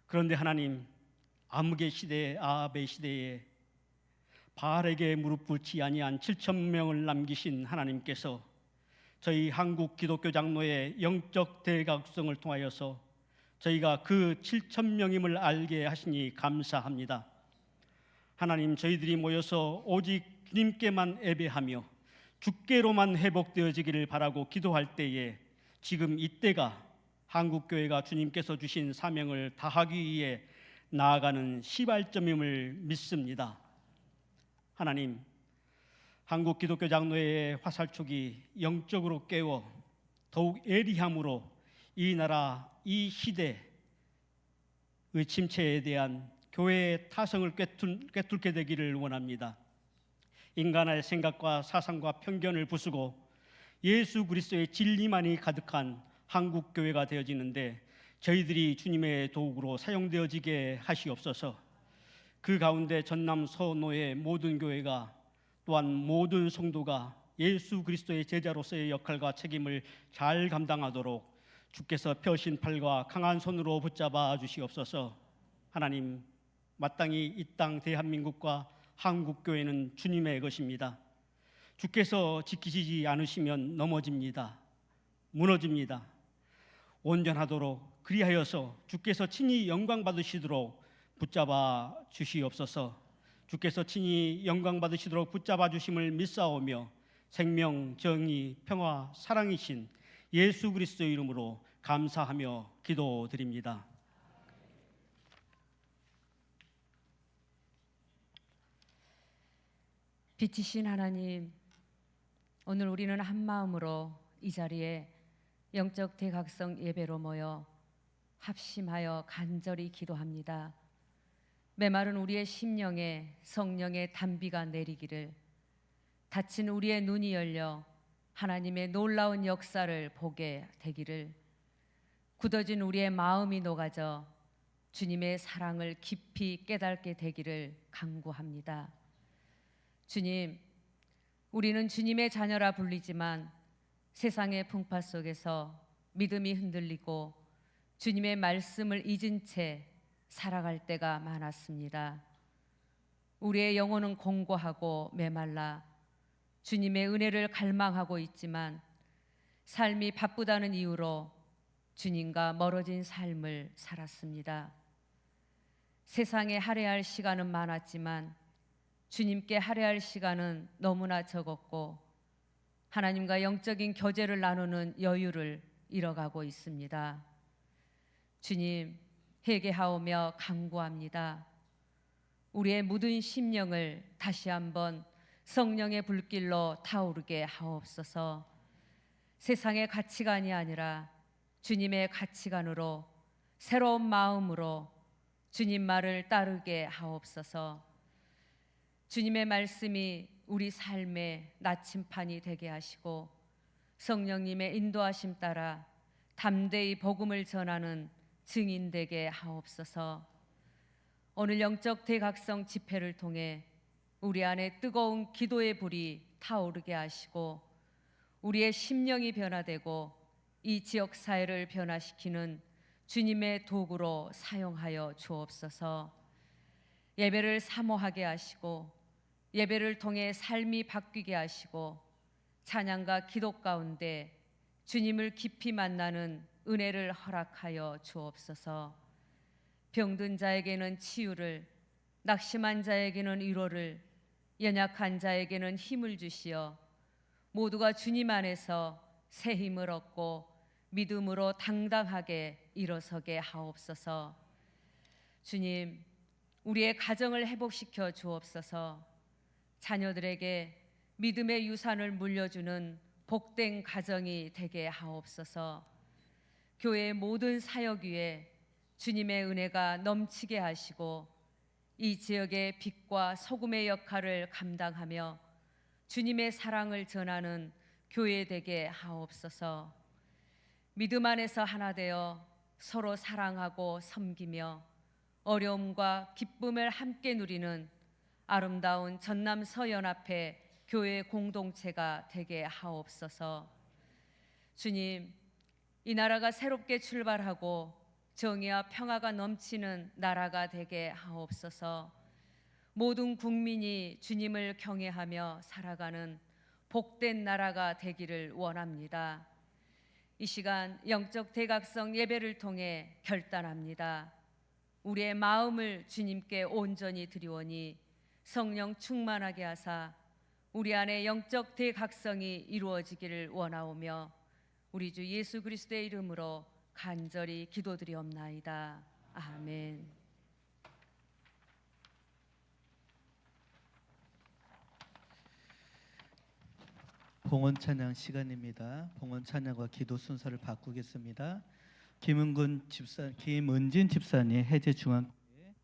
그런데 하나님, 암흑의 시대에 아합의 시대에 바알에게 무릎 꿇지 아니한 7천 명을 남기신 하나님께서 저희 한국 기독교 장로의 영적 대각성을 통하여서 저희가 그 7천 명임을 알게 하시니 감사합니다. 하나님, 저희들이 모여서 오직 주님께만 예배하며 주께로만 회복되어지기를 바라고 기도할 때에 지금 이때가 한국교회가 주님께서 주신 사명을 다하기 위해 나아가는 시발점임을 믿습니다. 하나님, 한국 기독교 장로회의 화살촉이 영적으로 깨워 더욱 예리함으로 이 나라, 이 시대의 침체에 대한 교회의 타성을 꿰뚫게 되기를 원합니다. 인간의 생각과 사상과 편견을 부수고 예수 그리스도의 진리만이 가득한 한국 교회가 되어지는데 저희들이 주님의 도구로 사용되어지게 하시옵소서. 그 가운데 전남 서노의 모든 교회가 또한 모든 성도가 예수 그리스도의 제자로서의 역할과 책임을 잘 감당하도록 주께서 펴신 팔과 강한 손으로 붙잡아 주시옵소서. 하나님, 마땅히 이 땅 대한민국과 한국 교회는 주님의 것입니다. 주께서 지키시지 않으시면 넘어집니다. 무너집니다. 온전하도록 그리하여서 주께서 친히 영광 받으시도록 붙잡아 주시옵소서. 주께서 친히 영광 받으시도록 붙잡아 주심을 믿사오며 생명, 정의, 평화, 사랑이신 예수 그리스도의 이름으로 감사하며 기도드립니다. 빛이신 하나님, 오늘 우리는 한 마음으로 이 자리에 영적 대각성 예배로 모여 합심하여 간절히 기도합니다. 메마른 우리의 심령에 성령의 단비가 내리기를, 닫힌 우리의 눈이 열려 하나님의 놀라운 역사를 보게 되기를, 굳어진 우리의 마음이 녹아져 주님의 사랑을 깊이 깨닫게 되기를 간구합니다. 주님, 우리는 주님의 자녀라 불리지만 세상의 풍파 속에서 믿음이 흔들리고 주님의 말씀을 잊은 채 살아갈 때가 많았습니다. 우리의 영혼은 공고하고 메말라 주님의 은혜를 갈망하고 있지만 삶이 바쁘다는 이유로 주님과 멀어진 삶을 살았습니다. 세상에 할애할 시간은 많았지만 주님께 할애할 시간은 너무나 적었고 하나님과 영적인 교제를 나누는 여유를 잃어가고 있습니다. 주님, 회개하오며 간구합니다. 우리의 묻은 심령을 다시 한번 성령의 불길로 타오르게 하옵소서. 세상의 가치관이 아니라 주님의 가치관으로 새로운 마음으로 주님 말을 따르게 하옵소서. 주님의 말씀이 우리 삶의 나침판이 되게 하시고 성령님의 인도하심 따라 담대히 복음을 전하는 증인 되게 하옵소서. 오늘 영적 대각성 집회를 통해 우리 안에 뜨거운 기도의 불이 타오르게 하시고 우리의 심령이 변화되고 이 지역 사회를 변화시키는 주님의 도구로 사용하여 주옵소서. 예배를 사모하게 하시고 예배를 통해 삶이 바뀌게 하시고 찬양과 기도 가운데 주님을 깊이 만나는 은혜를 허락하여 주옵소서. 병든 자에게는 치유를, 낙심한 자에게는 위로를, 연약한 자에게는 힘을 주시어 모두가 주님 안에서 새 힘을 얻고 믿음으로 당당하게 일어서게 하옵소서. 주님, 우리의 가정을 회복시켜 주옵소서. 자녀들에게 믿음의 유산을 물려주는 복된 가정이 되게 하옵소서. 교회의 모든 사역 위에 주님의 은혜가 넘치게 하시고 이 지역의 빛과 소금의 역할을 감당하며 주님의 사랑을 전하는 교회 되게 하옵소서. 믿음 안에서 하나 되어 서로 사랑하고 섬기며 어려움과 기쁨을 함께 누리는 아름다운 전남 서연합회 교회 공동체가 되게 하옵소서. 주님, 이 나라가 새롭게 출발하고 정의와 평화가 넘치는 나라가 되게 하옵소서. 모든 국민이 주님을 경외하며 살아가는 복된 나라가 되기를 원합니다. 이 시간 영적 대각성 예배를 통해 결단합니다. 우리의 마음을 주님께 온전히 드리오니 성령 충만하게 하사 우리 안에 영적 대각성이 이루어지기를 원하오며 우리 주 예수 그리스도의 이름으로 간절히 기도드리옵나이다. 아멘. 봉헌 찬양 시간입니다. 봉헌 찬양과 기도 순서를 바꾸겠습니다. 김은진 집사님 해제 중앙교회,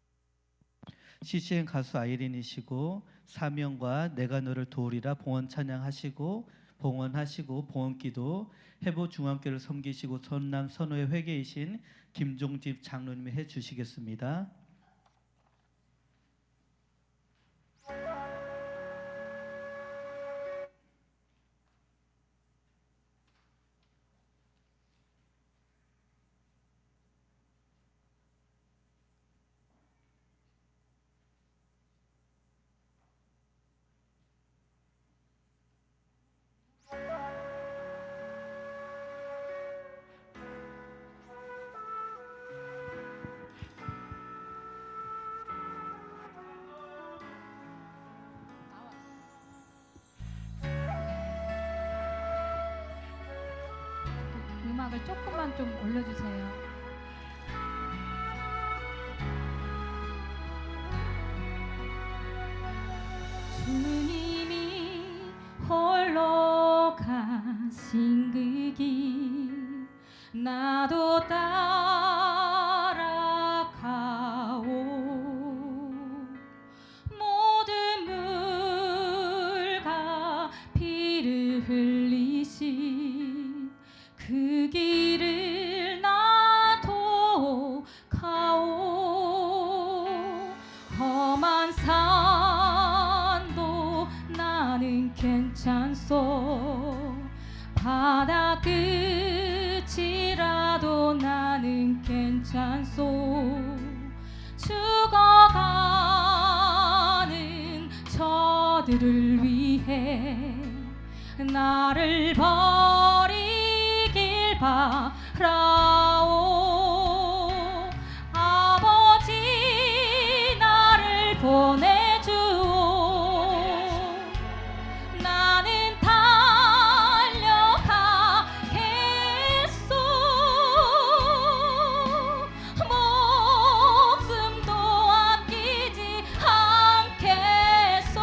CCN 가수 아이린이시고 사명과 내가 너를 도우리라 봉헌 찬양하시고 봉헌하시고 봉헌기도 해보 중앙교회를 섬기시고 전남 선호의 회계이신 김종집 장로님이 해주시겠습니다. 음악을 조금만 좀 올려주세요. 주님이 홀로 가신 그 길 나도 따라가오. 모든 물과 피를 흘리신 그 길을 나도 가오. 험한 산도 나는 괜찮소. 바다 끝이라도 나는 괜찮소. 죽어가는 저들을 위해 나를 버리길 바라오. 아버지 나를 보내주오. 나는 달려가겠소. 목숨도 아끼지 않겠소.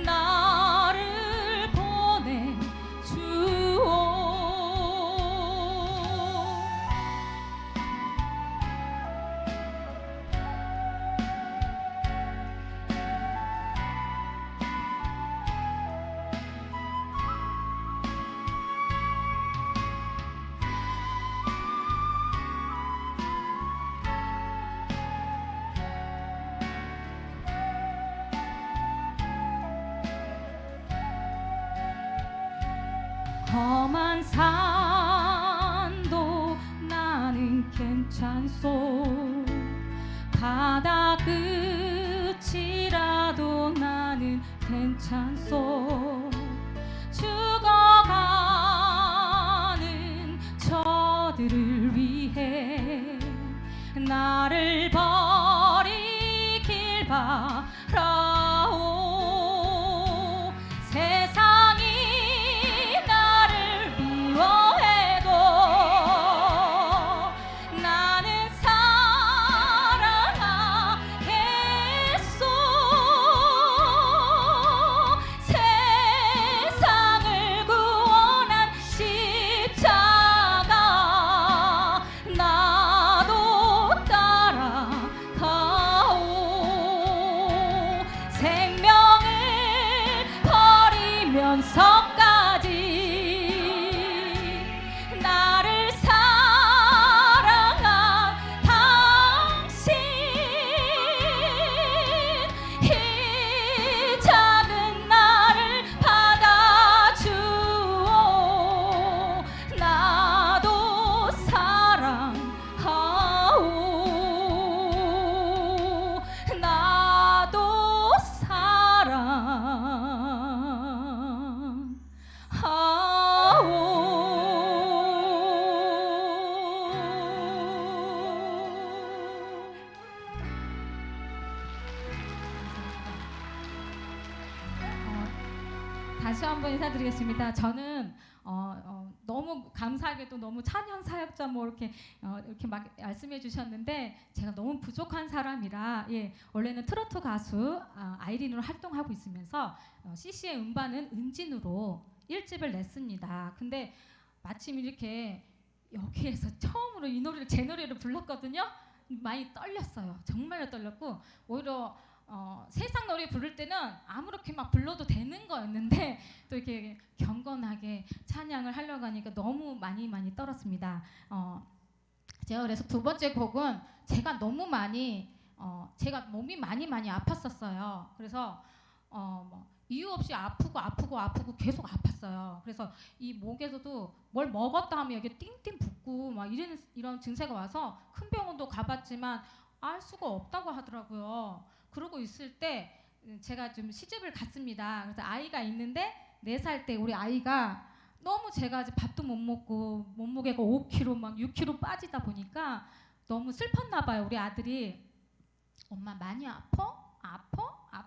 나를 보내주오. 험한 산도 나는 괜찮소. 바다 끝이라도 나는 괜찮소. 죽어가는 저들을 위해 나를 버리길 바라오. 세상이 나를 미워해도 나는 사랑하겠소. 세상을 구원한 십자가 나도 따라가겠소. 다시 한번 인사드리겠습니다. 저는 너무 감사하게도 너무 찬양 사역자 뭐 이렇게 막 말씀해 주셨는데 제가 너무 부족한 사람이라 원래는 트로트 가수 아이린으로 활동하고 있으면서 CC의 음반은 은진으로 1집을 냈습니다. 근데 마침 이렇게 여기에서 처음으로 이 노래를 제 노래를 불렀거든요. 많이 떨렸어요. 정말로 떨렸고 오히려 세상 노래 부를 때는 아무렇게 막 불러도 되는 거였는데 또 이렇게 경건하게 찬양을 하려고 하니까 너무 많이 떨었습니다. 제가 그래서 두 번째 곡은 제가 너무 많이 제가 몸이 많이 아팠었어요. 그래서 이유 없이 아프고 계속 아팠어요. 그래서 이 목에서도 뭘 먹었다 하면 여기 띵띵 붓고 막 이런 증세가 와서 큰 병원도 가봤지만 알 수가 없다고 하더라고요. 그러고 있을 때 제가 좀 시집을 갔습니다. 그래서 아이가 있는데 4살 때 우리 아이가 너무 제가 이제 밥도 못 먹고 몸무게가 5kg 막 6kg 빠지다 보니까 너무 슬펐나 봐요. 우리 아들이 엄마 많이 아파?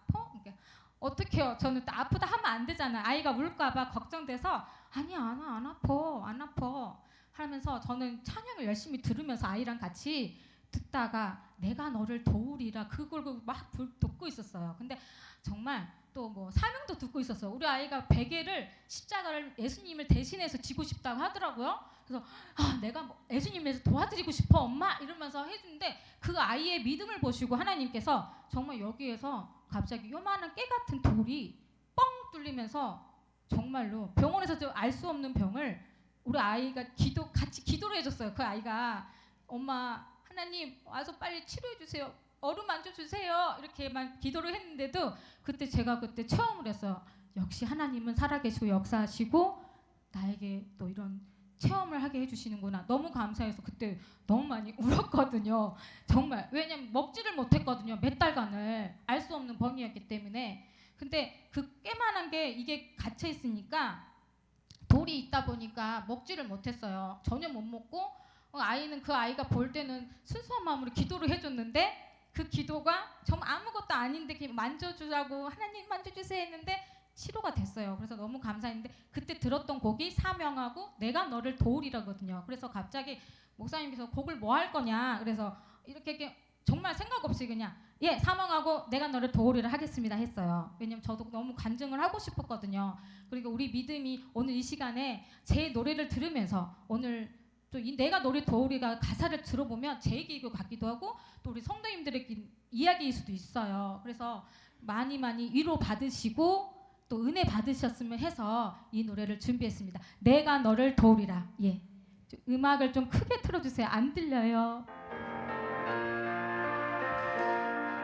그러니까 어떡해요? 저는 또 아프다 하면 안 되잖아요. 아이가 울까봐 걱정돼서 아니야 안 아파 하면서 저는 찬양을 열심히 들으면서 아이랑 같이 듣다가 내가 너를 도우리라 그걸 막 듣고 있었어요. 근데 정말 또 뭐 사명도 듣고 있었어요. 우리 아이가 베개를 십자가를 예수님을 대신해서 지고 싶다고 하더라고요. 그래서 내가 예수님에서 도와드리고 싶어 엄마 이러면서 해주는데 그 아이의 믿음을 보시고 하나님께서 정말 여기에서 갑자기 요만한 깨 같은 돌이 뻥 뚫리면서 정말로 병원에서도 알 수 없는 병을 우리 아이가 같이 기도를 해줬어요. 그 아이가 엄마 하나님 와서 빨리 치료해 주세요. 얼음 만져 주세요. 이렇게만 기도를 했는데도 그때 제가 체험을 했어요. 역시 하나님은 살아계시고 역사하시고 나에게 또 이런 체험을 하게 해주시는구나. 너무 감사해서 그때 너무 많이 울었거든요. 정말 왜냐면 먹지를 못했거든요. 몇 달간을 알 수 없는 병이었기 때문에. 근데 그 깨만한 게 이게 갇혀 있으니까 돌이 있다 보니까 먹지를 못했어요. 전혀 못 먹고 아이는 그 아이가 볼 때는 순수한 마음으로 기도를 해줬는데 그 기도가 정말 아무것도 아닌데 만져주라고 하나님 만져주세요 했는데 치료가 됐어요. 그래서 너무 감사했는데 그때 들었던 곡이 사명하고 내가 너를 도우리라거든요. 그래서 갑자기 목사님께서 곡을 뭐 할 거냐 그래서 이렇게 정말 생각 없이 그냥 사명하고 내가 너를 도우리라 하겠습니다 했어요. 왜냐면 저도 너무 간증을 하고 싶었거든요. 그리고 우리 믿음이 오늘 이 시간에 제 노래를 들으면서 오늘 또 이 내가 노래 도우리가 가사를 들어보면 제 얘기일 것 같기도 하고 또 우리 성도님들의 이야기일 수도 있어요. 그래서 많이 위로 받으시고 또 은혜 받으셨으면 해서 이 노래를 준비했습니다. 내가 너를 도우리라. 음악을 좀 크게 틀어주세요. 안 들려요.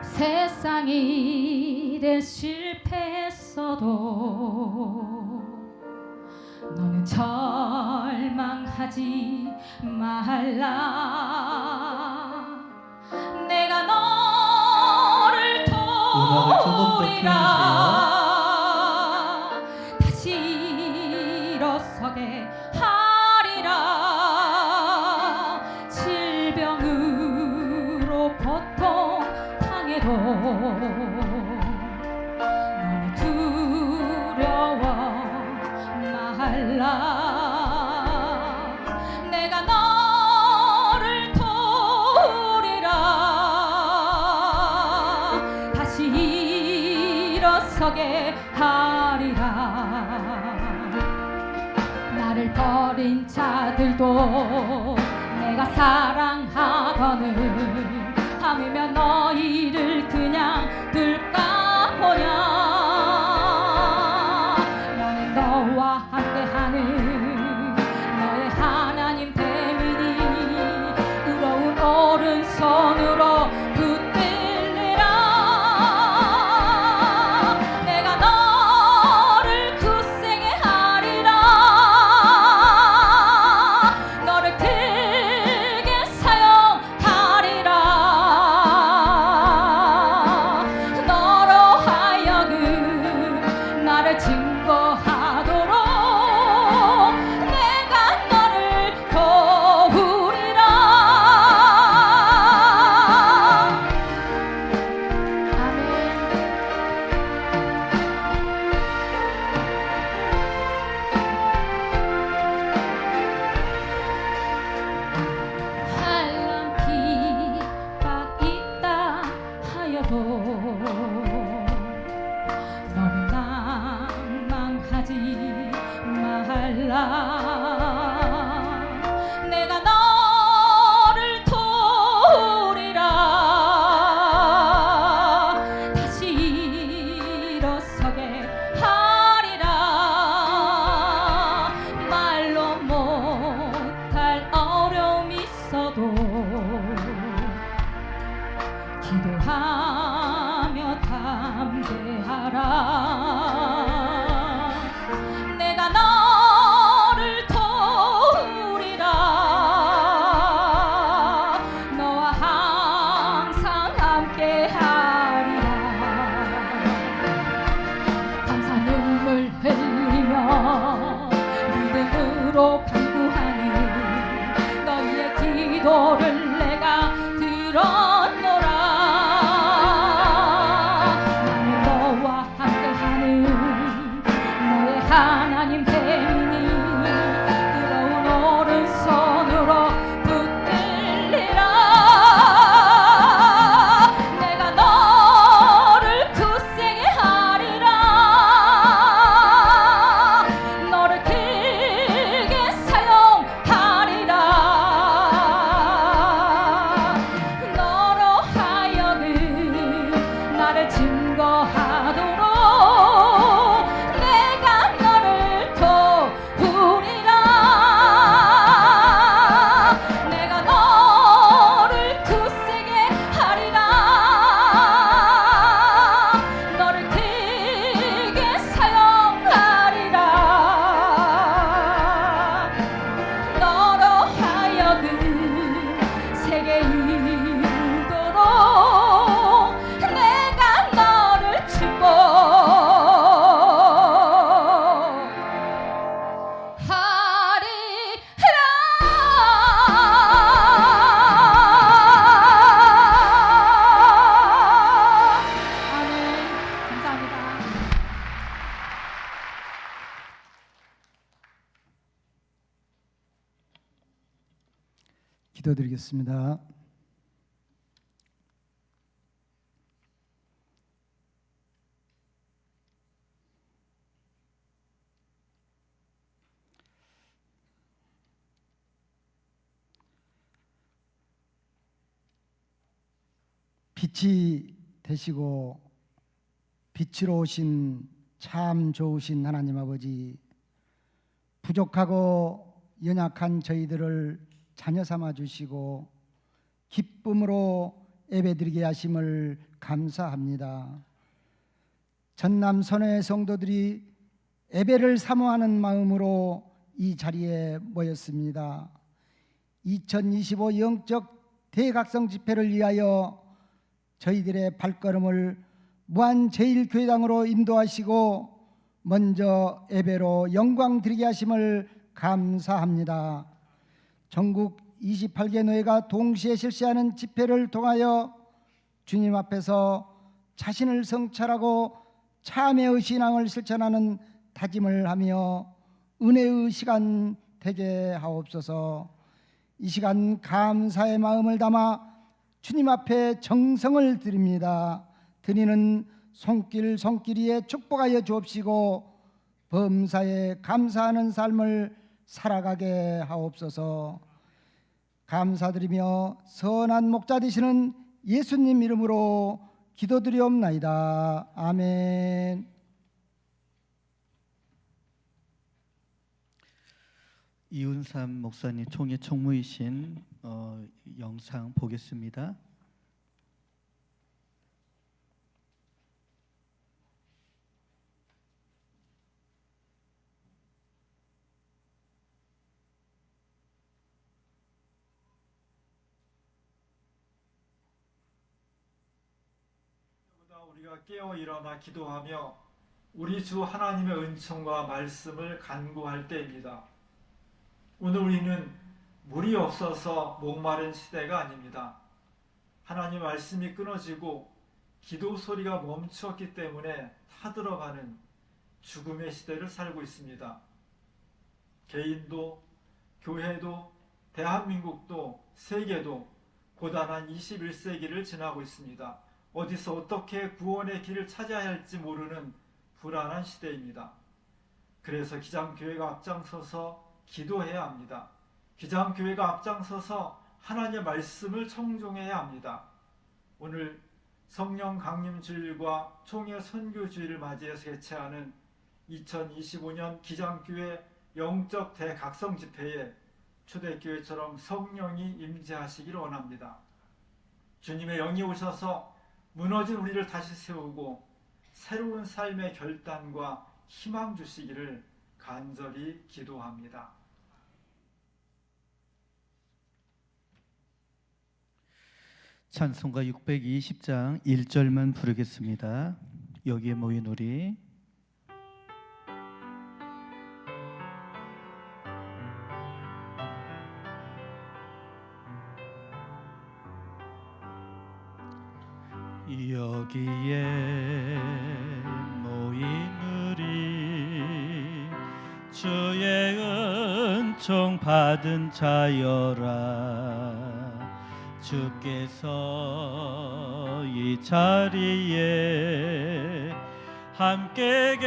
세상이 이래 실패했어도 너는 절망하지 말라. 내가 너를 도우리라. 다시 일어서게 하리라. 질병으로 고통 당해도 너는 두려워 말라. 내가 너를 도우리라. 다시 일어서게 하리라. 나를 버린 자들도 내가 사랑하거늘 하물며 너희를 그냥 둘까 보냐. 너는 너와 함께하는 너의 하나님 대민이 의로운 오른손으로 붙들리라. 내가 너를 굳세게 하리라. 너를 크게 사용하리라. 들었노라. 나는 너와 함께하는 너의 하나님 됨이니 뜨거운 오른손으로 붙들리라. 내가 너를 굳세게 하리라. 너를 길게 사용하리라. 너로 하여금 나를 증거하도록 내가 너를 도우리라. 내가 너를 굳세게 하리라. 너를 길게 사용하리라. 너로 하여금 세계 이루도록 내가 너를 축복하리라. 아멘. 감사합니다. 기도드리겠습니다. 빛이 되시고 빛으로 오신 참 좋으신 하나님 아버지, 부족하고 연약한 저희들을 자녀 삼아 주시고 기쁨으로 예배드리게 하심을 감사합니다. 전남 선회 성도들이 예배를 사모하는 마음으로 이 자리에 모였습니다. 2025 영적 대각성 집회를 위하여 저희들의 발걸음을 무한제일교회당으로 인도하시고 먼저 예배로 영광 드리게 하심을 감사합니다. 전국 28개 노회가 동시에 실시하는 집회를 통하여 주님 앞에서 자신을 성찰하고 참회의 신앙을 실천하는 다짐을 하며 은혜의 시간 되게 하옵소서. 이 시간 감사의 마음을 담아 주님 앞에 정성을 드립니다. 드리는 손길 위에 축복하여 주옵시고 범사에 감사하는 삶을 살아가게 하옵소서. 감사드리며 선한 목자 되시는 예수님 이름으로 기도드리옵나이다. 아멘. 이운삼 목사님 총회 총무이신 영상 보겠습니다. 우리가 깨어 일어나 기도하며 우리 주 하나님의 은총과 말씀을 간구할 때입니다. 오늘 우리는 물이 없어서 목마른 시대가 아닙니다. 하나님 말씀이 끊어지고 기도 소리가 멈추었기 때문에 타들어가는 죽음의 시대를 살고 있습니다. 개인도, 교회도, 대한민국도, 세계도 고단한 21세기를 지나고 있습니다. 어디서 어떻게 구원의 길을 찾아야 할지 모르는 불안한 시대입니다. 그래서 기장교회가 앞장서서 기도해야 합니다. 기장교회가 앞장서서 하나님의 말씀을 청종해야 합니다. 오늘 성령 강림 주일과 총회 선교 주일을 맞이해서 개최하는 2025년 기장교회 영적 대각성 집회에 초대교회처럼 성령이 임재하시기를 원합니다. 주님의 영이 오셔서 무너진 우리를 다시 세우고 새로운 삶의 결단과 희망 주시기를 간절히 기도합니다. 찬송가 620장 1절만 부르겠습니다. 여기에 모인 우리 여기에 모인 우리 주의 은총 받은 자여라. 주께서 이 자리에 함께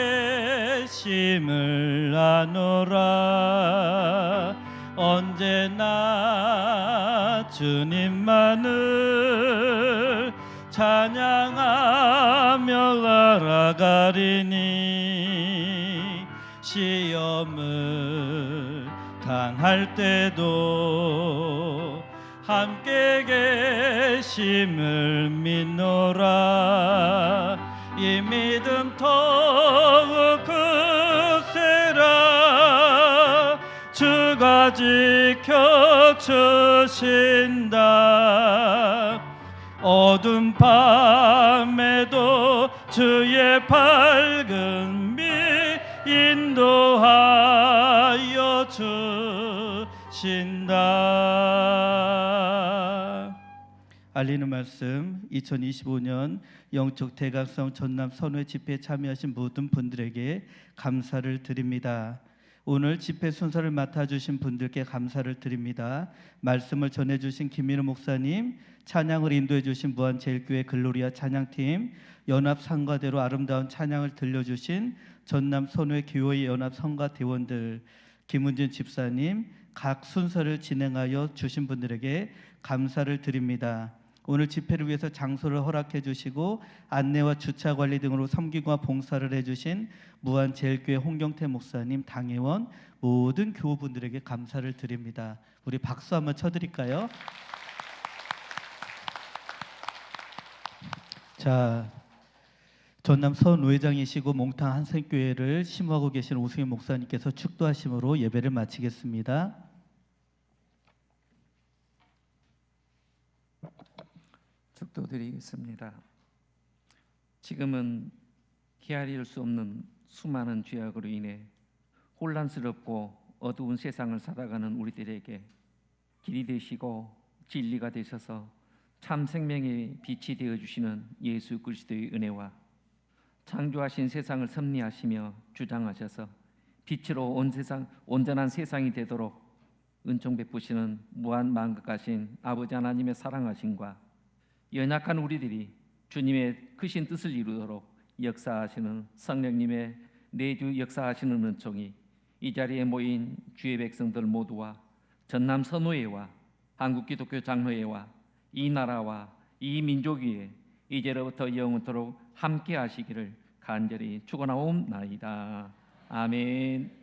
계심을 아노라. 언제나 주님만을 찬양하며 알아가리니 시험을 당할 때도 함께 계심을 믿노라. 이 믿음 더욱 크세라. 주가 지켜주신다. 어두운 밤에도 주의 밝은 빛 인도하여 주신다. 알리는 말씀, 2025년 영적 대각성 전남 선회 집회에 참여하신 모든 분들에게 감사를 드립니다. 오늘 집회 순서를 맡아주신 분들께 감사를 드립니다. 말씀을 전해주신 김민우 목사님, 찬양을 인도해주신 무한제일교회 글로리아 찬양팀, 연합 성가대로 아름다운 찬양을 들려주신 전남 선회 교회 연합 성가대원들, 김은진 집사님, 각 순서를 진행하여 주신 분들에게 감사를 드립니다. 오늘 집회를 위해서 장소를 허락해 주시고 안내와 주차 관리 등으로 섬기과 봉사를 해주신 무한제일교회 홍경태 목사님, 당회원, 모든 교우분들에게 감사를 드립니다. 우리 박수 한번 쳐드릴까요? 자, 전남 서노회장이시고 몽탕 한생교회를 심호하고 계신 오승현 목사님께서 축도하심으로 예배를 마치겠습니다. 축도드리겠습니다. 지금은 헤아릴 수 없는 수많은 죄악으로 인해 혼란스럽고 어두운 세상을 살아가는 우리들에게 길이 되시고 진리가 되셔서 참 생명의 빛이 되어주시는 예수 그리스도의 은혜와 창조하신 세상을 섭리하시며 주장하셔서 빛으로 온전한 세상이 되도록 은총 베푸시는 무한 만극하신 아버지 하나님의 사랑하심과 연약한 우리들이 주님의 크신 뜻을 이루도록 역사하시는 성령님의 내주 역사하시는 은총이 이 자리에 모인 주의 백성들 모두와 전남 선호회와 한국기독교 장로회와 이 나라와 이 민족 위에 이제로부터 영원토록 함께 하시기를 간절히 축원하옵나이다. 아멘.